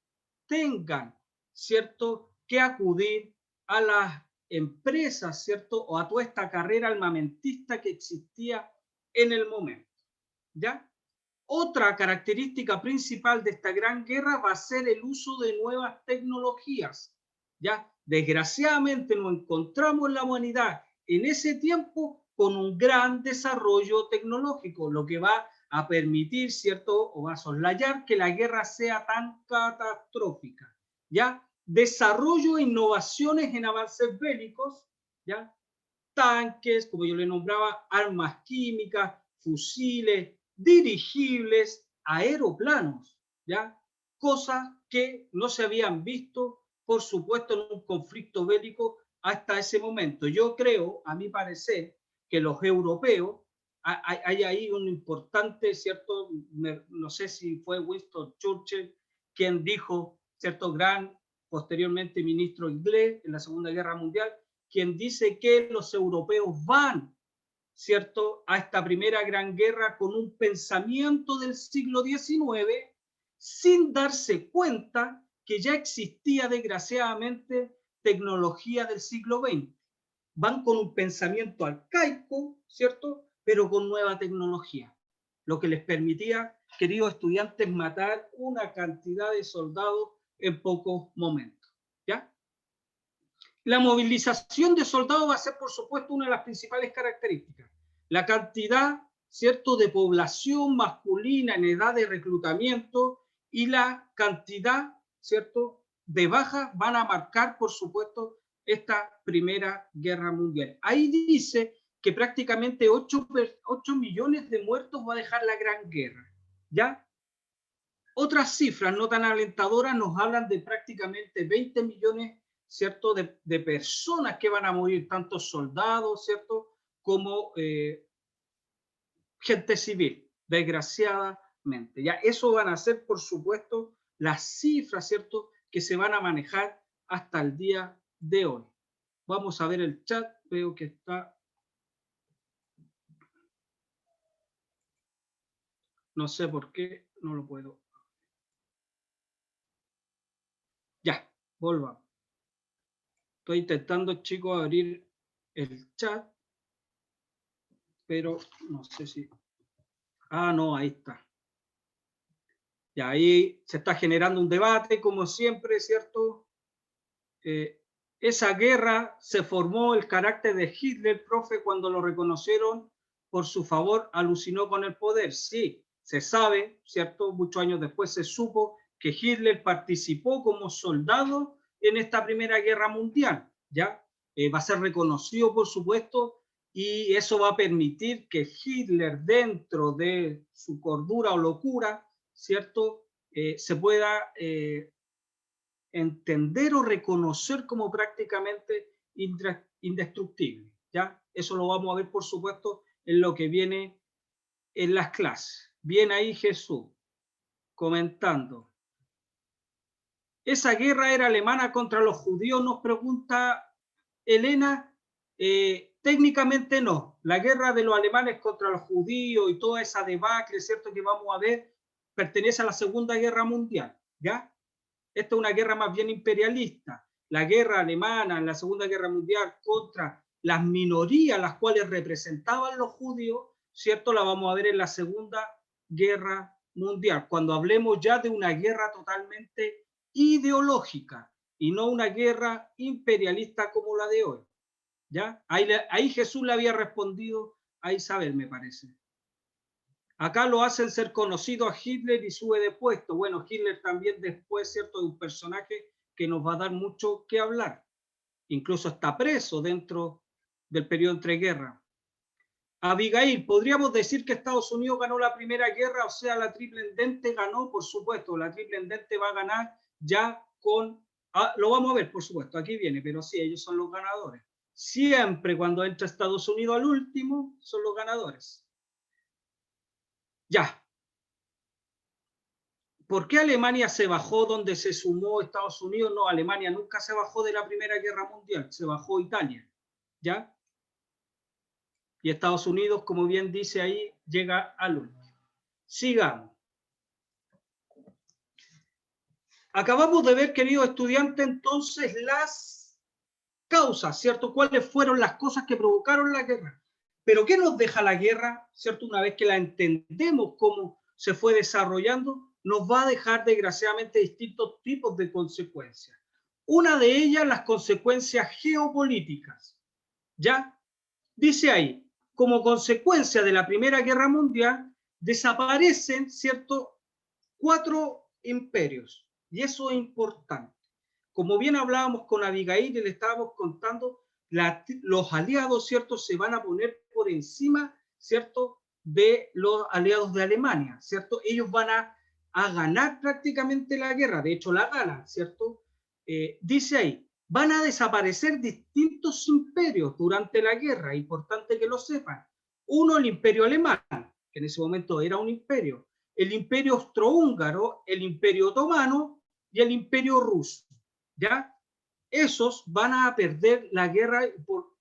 tengan, ¿cierto?, que acudir a las empresas, ¿cierto?, o a toda esta carrera armamentista que existía en el momento, ¿ya? Otra característica principal de esta gran guerra va a ser el uso de nuevas tecnologías, ¿ya? Desgraciadamente nos encontramos en la humanidad en ese tiempo con un gran desarrollo tecnológico, lo que va a permitir, ¿cierto?, o va a soslayar que la guerra sea tan catastrófica, ¿ya? Desarrollo e innovaciones en avances bélicos, ¿ya? Tanques, como yo le nombraba, armas químicas, fusiles, dirigibles, aeroplanos, ¿ya? cosas que no se habían visto, por supuesto, en un conflicto bélico hasta ese momento. Yo creo, a mi parecer, que los europeos, hay ahí un importante, ¿cierto? No sé si fue Winston Churchill quien dijo, ¿cierto? Gran, posteriormente ministro inglés en la Segunda Guerra Mundial, quien dice que los europeos van, ¿cierto?, a esta primera gran guerra con un pensamiento del siglo XIX, sin darse cuenta que ya existía desgraciadamente tecnología del siglo XX. Van con un pensamiento arcaico, ¿cierto?, pero con nueva tecnología, lo que les permitía, queridos estudiantes, matar una cantidad de soldados en pocos momentos, ¿ya? La movilización de soldados va a ser, por supuesto, una de las principales características. La cantidad, ¿cierto?, de población masculina en edad de reclutamiento y la cantidad, ¿cierto?, de bajas van a marcar, por supuesto, esta Primera Guerra Mundial. Ahí dice que prácticamente 8 millones de muertos va a dejar la Gran Guerra, ¿ya? Otras cifras no tan alentadoras nos hablan de prácticamente 20 millones, ¿cierto?, de personas que van a morir, tanto soldados, ¿cierto?, como gente civil, desgraciadamente. Ya, eso van a ser, por supuesto, las cifras, ¿cierto?, que se van a manejar hasta el día de hoy. Vamos a ver el chat, veo que está... No sé por qué, no lo puedo. Ya, volvamos. Estoy intentando, chicos, abrir el chat, pero no sé si... Ah, no, ahí está. Y ahí se está generando un debate, como siempre, ¿cierto? Esa guerra se formó el carácter de Hitler, profe, cuando lo reconocieron por su favor, alucinó con el poder. Sí, se sabe, ¿cierto? Muchos años después se supo que Hitler participó como soldado en esta Primera Guerra Mundial, ¿ya? Va a ser reconocido, por supuesto, y eso va a permitir que Hitler, dentro de su cordura o locura, ¿cierto?, se pueda entender o reconocer como prácticamente indestructible, ¿ya? Eso lo vamos a ver, por supuesto, en lo que viene en las clases. Bien ahí Jesús, comentando. ¿Esa guerra era alemana contra los judíos?, nos pregunta Elena. Técnicamente no. La guerra de los alemanes contra los judíos y toda esa debacle, ¿cierto?, que vamos a ver, pertenece a la Segunda Guerra Mundial, ¿ya? Esta es una guerra más bien imperialista. La guerra alemana en la Segunda Guerra Mundial contra las minorías, las cuales representaban los judíos, ¿cierto?, la vamos a ver en la Segunda Guerra Mundial, cuando hablemos ya de una guerra totalmente ideológica y no una guerra imperialista como la de hoy, ¿ya? Ahí Jesús le había respondido a Isabel, me parece. Acá lo hacen ser conocido a Hitler y sube de puesto. Bueno, Hitler también después, ¿cierto?, de un personaje que nos va a dar mucho que hablar. Incluso está preso dentro del periodo entre guerras. Abigail, ¿podríamos decir que Estados Unidos ganó la Primera Guerra? O sea, la Triple Entente ganó, por supuesto. La Triple Entente va a ganar ya con... lo vamos a ver, por supuesto, aquí viene, pero sí, ellos son los ganadores. Siempre cuando entra Estados Unidos al último, son los ganadores. Ya. ¿Por qué Alemania se bajó donde se sumó Estados Unidos? No, Alemania nunca se bajó de la Primera Guerra Mundial, se bajó Italia, ¿ya? Y Estados Unidos, como bien dice ahí, llega al último. Sigamos. Acabamos de ver, queridos estudiantes, entonces las causas, ¿cierto? ¿Cuáles fueron las cosas que provocaron la guerra? Pero ¿qué nos deja la guerra, ¿cierto? Una vez que la entendemos cómo se fue desarrollando, nos va a dejar desgraciadamente distintos tipos de consecuencias. Una de ellas, las consecuencias geopolíticas. ¿Ya? Dice ahí, como consecuencia de la Primera Guerra Mundial, desaparecen, ¿cierto?, 4 imperios. Y eso es importante. Como bien hablábamos con Abigail y le estábamos contando, los aliados, ¿cierto?, se van a poner por encima, ¿cierto?, de los aliados de Alemania, ¿cierto? Ellos van a a ganar prácticamente la guerra, de hecho la ganan, ¿cierto? Dice ahí, van a desaparecer distintos imperios durante la guerra, importante que lo sepan. Uno, el imperio alemán, que en ese momento era un imperio, el imperio austrohúngaro, el imperio otomano y el imperio ruso, ¿ya? Esos van a perder la guerra por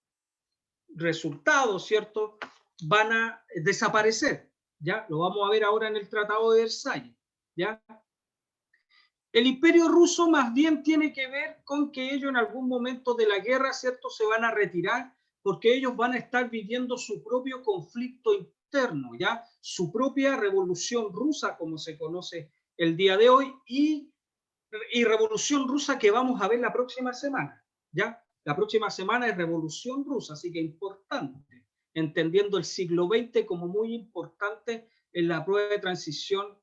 resultados, ¿cierto? Van a desaparecer, ¿ya? Lo vamos a ver ahora en el Tratado de Versalles, ¿ya? El imperio ruso más bien tiene que ver con que ellos en algún momento de la guerra, ¿cierto?, se van a retirar porque ellos van a estar viviendo su propio conflicto interno, ¿ya? Su propia revolución rusa, como se conoce el día de hoy, y revolución rusa que vamos a ver la próxima semana, ¿ya? La próxima semana es revolución rusa, así que importante, entendiendo el siglo XX como muy importante en la prueba de transición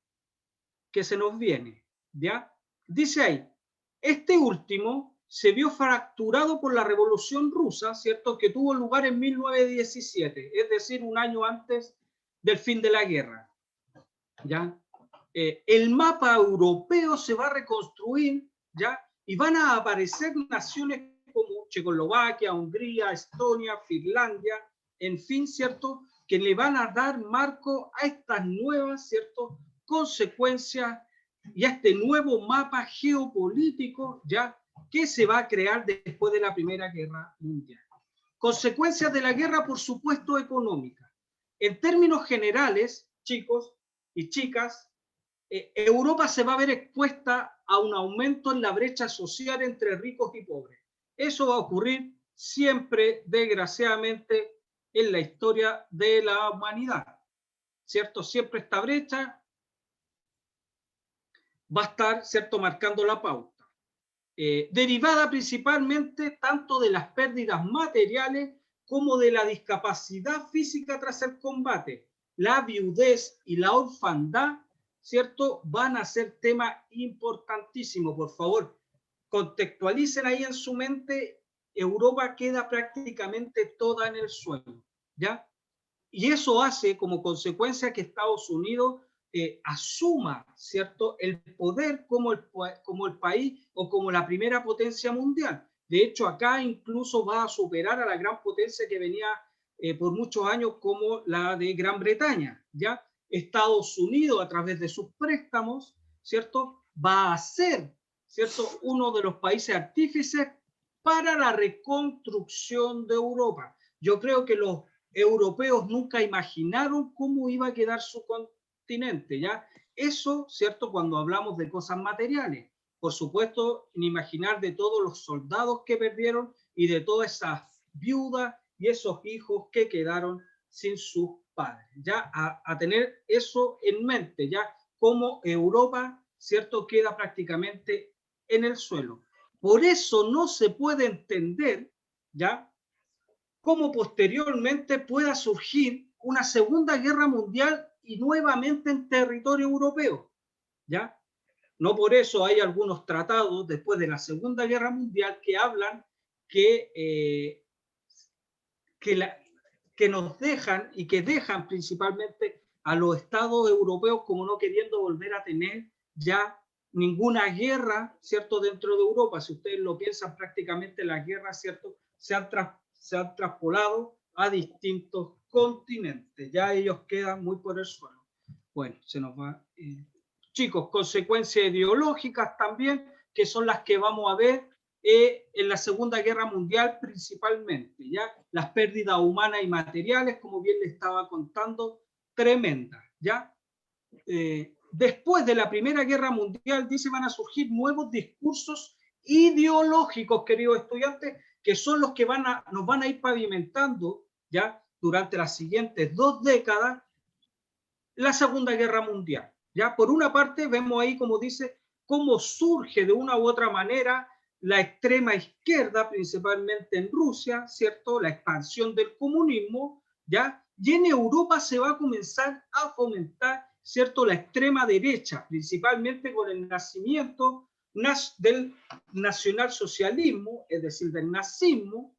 que se nos viene, ¿ya? Dice ahí, este último se vio fracturado por la Revolución Rusa, ¿cierto? Que tuvo lugar en 1917, es decir, un año antes del fin de la guerra, ¿ya? El mapa europeo se va a reconstruir, ¿ya? Y van a aparecer naciones como Checoslovaquia, Hungría, Estonia, Finlandia, en fin, ¿cierto? Que le van a dar marco a estas nuevas, ¿cierto?, consecuencias y a este nuevo mapa geopolítico, ¿ya?, que se va a crear después de la Primera Guerra Mundial. Consecuencias de la guerra, por supuesto, económicas. En términos generales, chicos y chicas, Europa se va a ver expuesta a un aumento en la brecha social entre ricos y pobres. Eso va a ocurrir siempre, desgraciadamente, en la historia de la humanidad, ¿cierto? Siempre esta brecha va a estar, ¿cierto?, marcando la pauta. Derivada principalmente tanto de las pérdidas materiales como de la discapacidad física tras el combate. La viudez y la orfandad, ¿cierto?, van a ser tema importantísimo. Por favor, contextualicen ahí en su mente, Europa queda prácticamente toda en el suelo, ¿ya? Y eso hace como consecuencia que Estados Unidos asuma, ¿cierto?, el poder como el país o como la primera potencia mundial. De hecho, acá incluso va a superar a la gran potencia que venía por muchos años como la de Gran Bretaña, ¿ya? Estados Unidos, a través de sus préstamos, ¿cierto?, va a ser, ¿cierto?, uno de los países artífices para la reconstrucción de Europa. Yo creo que los europeos nunca imaginaron cómo iba a quedar su continente, ¿ya? Eso, ¿cierto?, cuando hablamos de cosas materiales. Por supuesto, en imaginar de todos los soldados que perdieron y de todas esas viudas y esos hijos que quedaron sin sus padres, ¿ya? A tener eso en mente, ¿ya? Cómo Europa, ¿cierto?, queda prácticamente en el suelo. Por eso no se puede entender, ¿ya?, cómo posteriormente pueda surgir una Segunda Guerra Mundial y nuevamente en territorio europeo, ¿ya? No por eso hay algunos tratados después de la Segunda Guerra Mundial que hablan que, que nos dejan y que dejan principalmente a los estados europeos como no queriendo volver a tener ya ninguna guerra, ¿cierto?, dentro de Europa. Si ustedes lo piensan, prácticamente las guerras, ¿cierto?, se han traspolado a distintos continentes. Ya ellos quedan muy por el suelo. Bueno, se nos va. Chicos, consecuencias ideológicas también, que son las que vamos a ver en la Segunda Guerra Mundial principalmente, ¿ya? Las pérdidas humanas y materiales, como bien le estaba contando, tremendas, ¿ya? Después de la Primera Guerra Mundial, dice, van a surgir nuevos discursos ideológicos, queridos estudiantes, que son los que nos van a ir pavimentando, ¿ya?, durante las siguientes 2 décadas, la Segunda Guerra Mundial, ¿ya? Por una parte, vemos ahí, como dice, cómo surge de una u otra manera la extrema izquierda, principalmente en Rusia, ¿cierto?, la expansión del comunismo, ¿ya? Y en Europa se va a comenzar a fomentar, ¿cierto?, la extrema derecha, principalmente con el nacimiento del nacionalsocialismo, es decir, del nazismo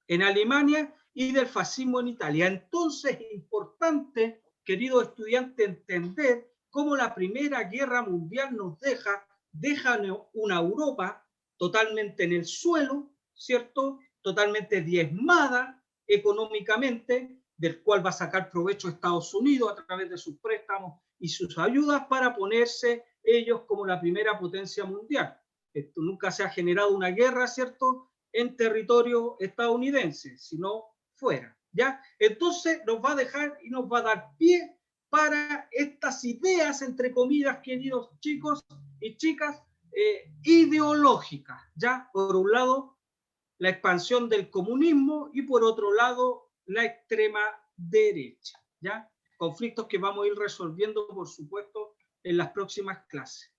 en Alemania y del fascismo en Italia. Entonces es importante, querido estudiante, entender cómo la Primera Guerra Mundial nos deja una Europa totalmente en el suelo, ¿cierto? Totalmente diezmada económicamente, del cual va a sacar provecho Estados Unidos a través de sus préstamos y sus ayudas para ponerse ellos como la primera potencia mundial. Esto nunca se ha generado una guerra, ¿cierto?, en territorio estadounidense, sino fuera, ¿ya? Entonces nos va a dejar y nos va a dar pie para estas ideas, entre comillas, queridos chicos y chicas, ideológicas, ¿ya? Por un lado, la expansión del comunismo y por otro lado, la extrema derecha, ¿ya? Conflictos que vamos a ir resolviendo, por supuesto, en las próximas clases.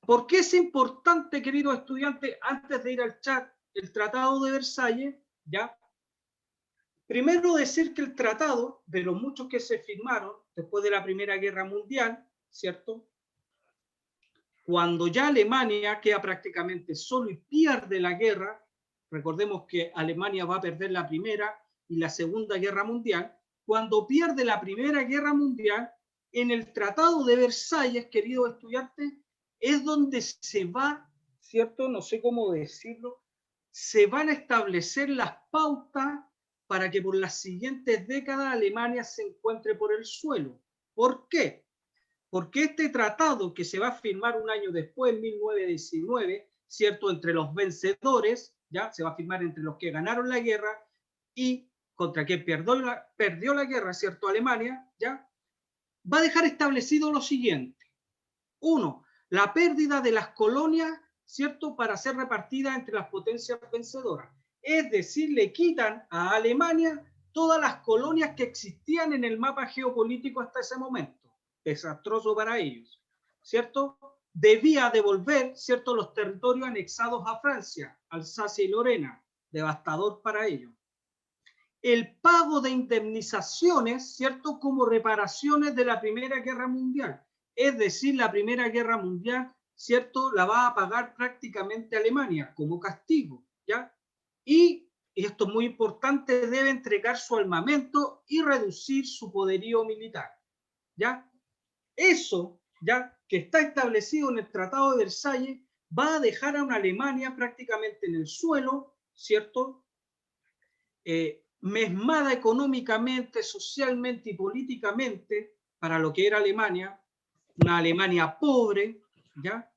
¿Por qué es importante, queridos estudiantes, antes de ir al chat, el Tratado de Versalles? ¿Ya? Primero decir que el tratado, de los muchos que se firmaron después de la Primera Guerra Mundial, ¿cierto?, cuando ya Alemania queda prácticamente solo y pierde la guerra, recordemos que Alemania va a perder la Primera y la Segunda Guerra Mundial, cuando pierde la Primera Guerra Mundial, en el Tratado de Versalles, queridos estudiantes, es donde se va, ¿cierto?, no sé cómo decirlo, se van a establecer las pautas para que por las siguientes décadas Alemania se encuentre por el suelo. ¿Por qué? Porque este tratado que se va a firmar un año después, en 1919, ¿cierto?, entre los vencedores, ya se va a firmar entre los que ganaron la guerra y contra quien perdió la guerra, ¿cierto?, Alemania, ya, va a dejar establecido lo siguiente. Uno, la pérdida de las colonias, ¿cierto?, para ser repartidas entre las potencias vencedoras. Es decir, le quitan a Alemania todas las colonias que existían en el mapa geopolítico hasta ese momento. Desastroso para ellos, ¿cierto? Debía devolver, ¿cierto?, los territorios anexados a Francia, Alsacia y Lorena, devastador para ellos. El pago de indemnizaciones, ¿cierto?, como reparaciones de la Primera Guerra Mundial. Es decir, la Primera Guerra Mundial, ¿cierto?, la va a pagar prácticamente Alemania como castigo, ¿ya? Y esto es muy importante, debe entregar su armamento y reducir su poderío militar, ¿ya? Eso, ya que está establecido en el Tratado de Versalles, va a dejar a una Alemania prácticamente en el suelo, ¿cierto?, mesmada económicamente, socialmente y políticamente para lo que era Alemania, una Alemania pobre, ¿ya?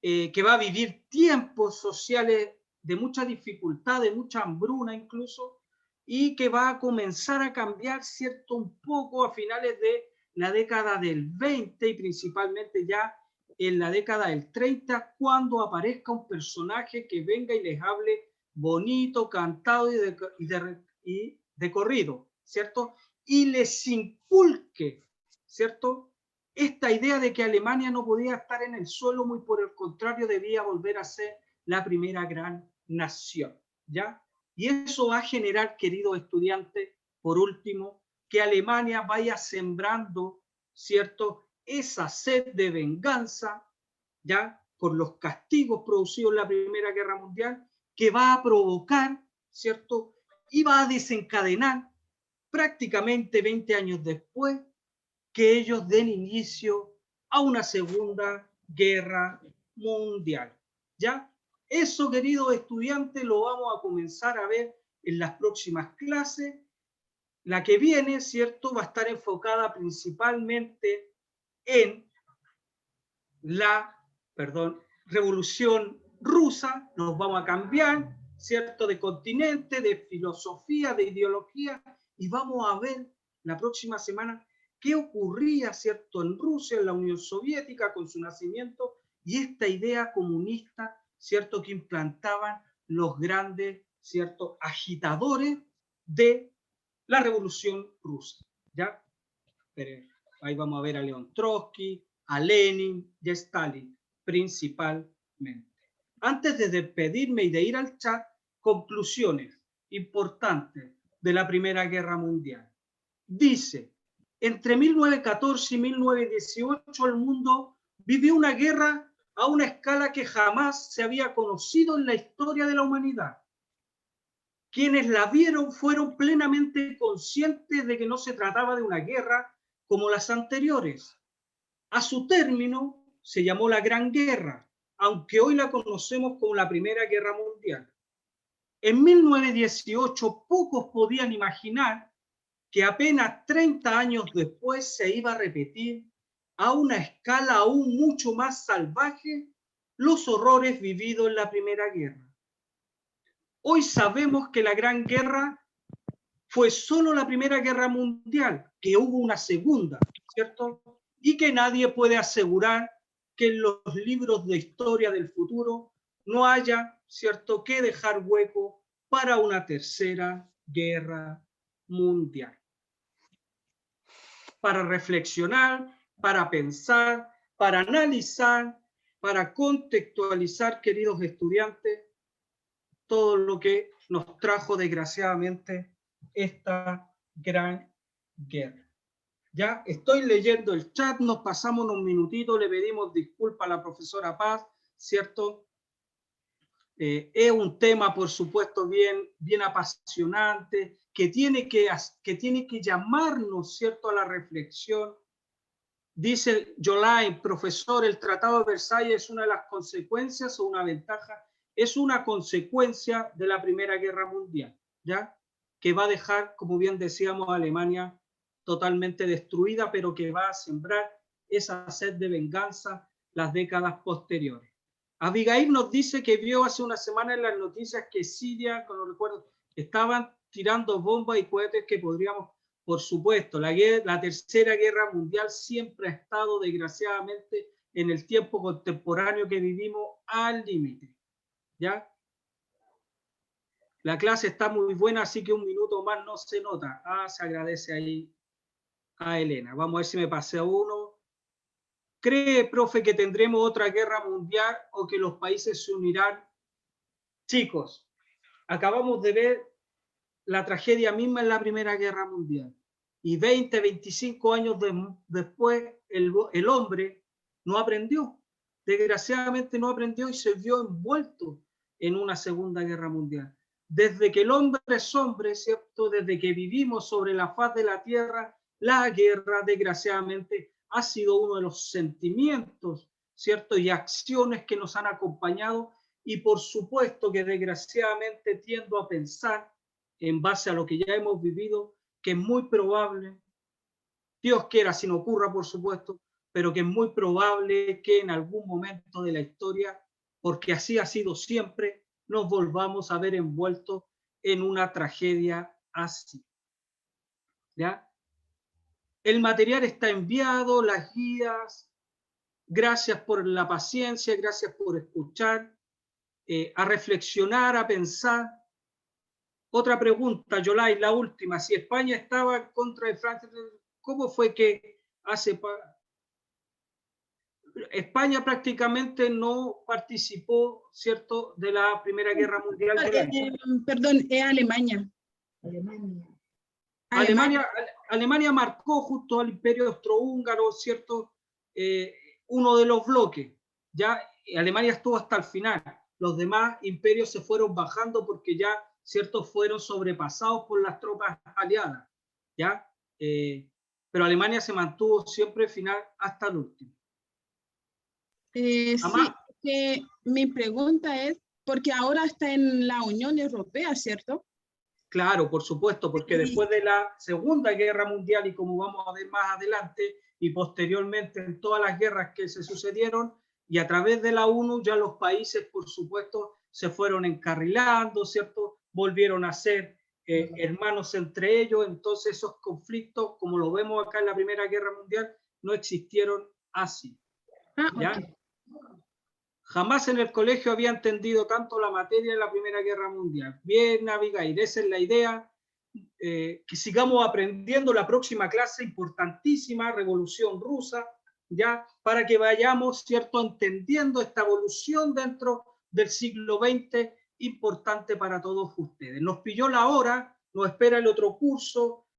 Que va a vivir tiempos sociales de mucha dificultad, de mucha hambruna incluso, y que va a comenzar a cambiar, ¿cierto?, un poco a finales de la década del 20 y principalmente ya en la década del 30, cuando aparezca un personaje que venga y les hable bonito, cantado y de corrido, ¿cierto? Y les inculque, ¿cierto?, esta idea de que Alemania no podía estar en el suelo, muy por el contrario, debía volver a ser la primera gran nación, ¿ya? Y eso va a generar, queridos estudiantes, por último, que Alemania vaya sembrando, ¿cierto?, esa sed de venganza, ¿ya?, por los castigos producidos en la Primera Guerra Mundial, que va a provocar, ¿cierto?, y va a desencadenar prácticamente 20 años después que ellos den inicio a una Segunda Guerra Mundial, ¿ya? Eso, queridos estudiantes, lo vamos a comenzar a ver en las próximas clases. La que viene, ¿cierto?, va a estar enfocada principalmente en la, Revolución Rusa. Nos vamos a cambiar, ¿cierto?, de continente, de filosofía, de ideología, y vamos a ver la próxima semana qué ocurría, ¿cierto?, en Rusia, en la Unión Soviética, con su nacimiento, y esta idea comunista, ¿cierto?, que implantaban los grandes, ¿cierto?, agitadores de la Revolución Rusa, ¿ya? Pero ahí vamos a ver a León Trotsky, a Lenin y a Stalin, principalmente. Antes de despedirme y de ir al chat, conclusiones importantes de la Primera Guerra Mundial. Dice, entre 1914 y 1918 el mundo vivió una guerra a una escala que jamás se había conocido en la historia de la humanidad. Quienes la vieron fueron plenamente conscientes de que no se trataba de una guerra como las anteriores. A su término se llamó la Gran Guerra, aunque hoy la conocemos como la Primera Guerra Mundial. En 1918 pocos podían imaginar que apenas 30 años después se iba a repetir a una escala aún mucho más salvaje los horrores vividos en la Primera Guerra. Hoy sabemos que la Gran Guerra fue solo la Primera Guerra Mundial, que hubo una segunda, ¿cierto? Y que nadie puede asegurar que en los libros de historia del futuro no haya, ¿cierto?, que dejar hueco para una tercera guerra mundial. Para reflexionar, para pensar, para analizar, para contextualizar, queridos estudiantes, todo lo que nos trajo desgraciadamente esta gran guerra. Ya estoy leyendo el chat, nos pasamos unos minutitos, le pedimos disculpas a la profesora Paz, ¿cierto? Es un tema, por supuesto, bien apasionante, que tiene que llamarnos, ¿cierto?, a la reflexión. Dice Yolai, profesor, el Tratado de Versalles es una de las consecuencias o una ventaja, es una consecuencia de la Primera Guerra Mundial, ¿ya? Que va a dejar, como bien decíamos, a Alemania totalmente destruida, pero que va a sembrar esa sed de venganza las décadas posteriores. Abigail nos dice que vio hace una semana en las noticias que Siria, con los recuerdos, estaban tirando bombas y cohetes que podríamos, por supuesto, la Tercera Guerra Mundial siempre ha estado, desgraciadamente, en el tiempo contemporáneo que vivimos al límite, ¿ya? La clase está muy buena, así que un minuto más no se nota. Se agradece ahí a Elena. Vamos a ver si me pasé a uno. ¿Cree, profe, que tendremos otra guerra mundial o que los países se unirán? Chicos, acabamos de ver la tragedia misma en la Primera Guerra Mundial. Y 20, 25 años después, el hombre no aprendió. Desgraciadamente no aprendió y se vio envuelto en una Segunda Guerra Mundial. Desde que el hombre es hombre, ¿cierto? Desde que vivimos sobre la faz de la tierra, la guerra, desgraciadamente, ha sido uno de los sentimientos, ¿cierto? Y acciones que nos han acompañado. Y por supuesto que desgraciadamente tiendo a pensar, en base a lo que ya hemos vivido, que es muy probable, Dios quiera si no ocurra, por supuesto, pero que es muy probable que en algún momento de la historia, porque así ha sido siempre, nos volvamos a ver envueltos en una tragedia así. ¿Ya? El material está enviado, las guías. Gracias por la paciencia, gracias por escuchar, a reflexionar, a pensar. Otra pregunta, Yolai, la última. Si España estaba en contra de Francia, ¿cómo fue que España prácticamente no participó, ¿cierto?, de la Primera Guerra Mundial? Perdón, es Alemania. Alemania marcó junto al Imperio Austrohúngaro, ¿cierto?, uno de los bloques. Ya Alemania estuvo hasta el final. Los demás imperios se fueron bajando porque ya, ¿cierto?, fueron sobrepasados por las tropas aliadas. ¿Ya? Pero Alemania se mantuvo siempre final hasta el último. Sí, que mi pregunta es, porque ahora está en la Unión Europea, ¿cierto? Claro, por supuesto, porque después de la Segunda Guerra Mundial, y como vamos a ver más adelante, y posteriormente en todas las guerras que se sucedieron, y a través de la ONU ya los países, por supuesto, se fueron encarrilando, ¿cierto? Volvieron a ser hermanos entre ellos, entonces esos conflictos, como lo vemos acá en la Primera Guerra Mundial, no existieron así. ¿Ya? Okay. Jamás en el colegio había entendido tanto la materia de la Primera Guerra Mundial. Bien, Abigail, esa es la idea, que sigamos aprendiendo la próxima clase importantísima, Revolución Rusa, ya, para que vayamos, ¿cierto?, entendiendo esta evolución dentro del siglo XX, importante para todos ustedes. Nos pilló la hora, nos espera el otro curso,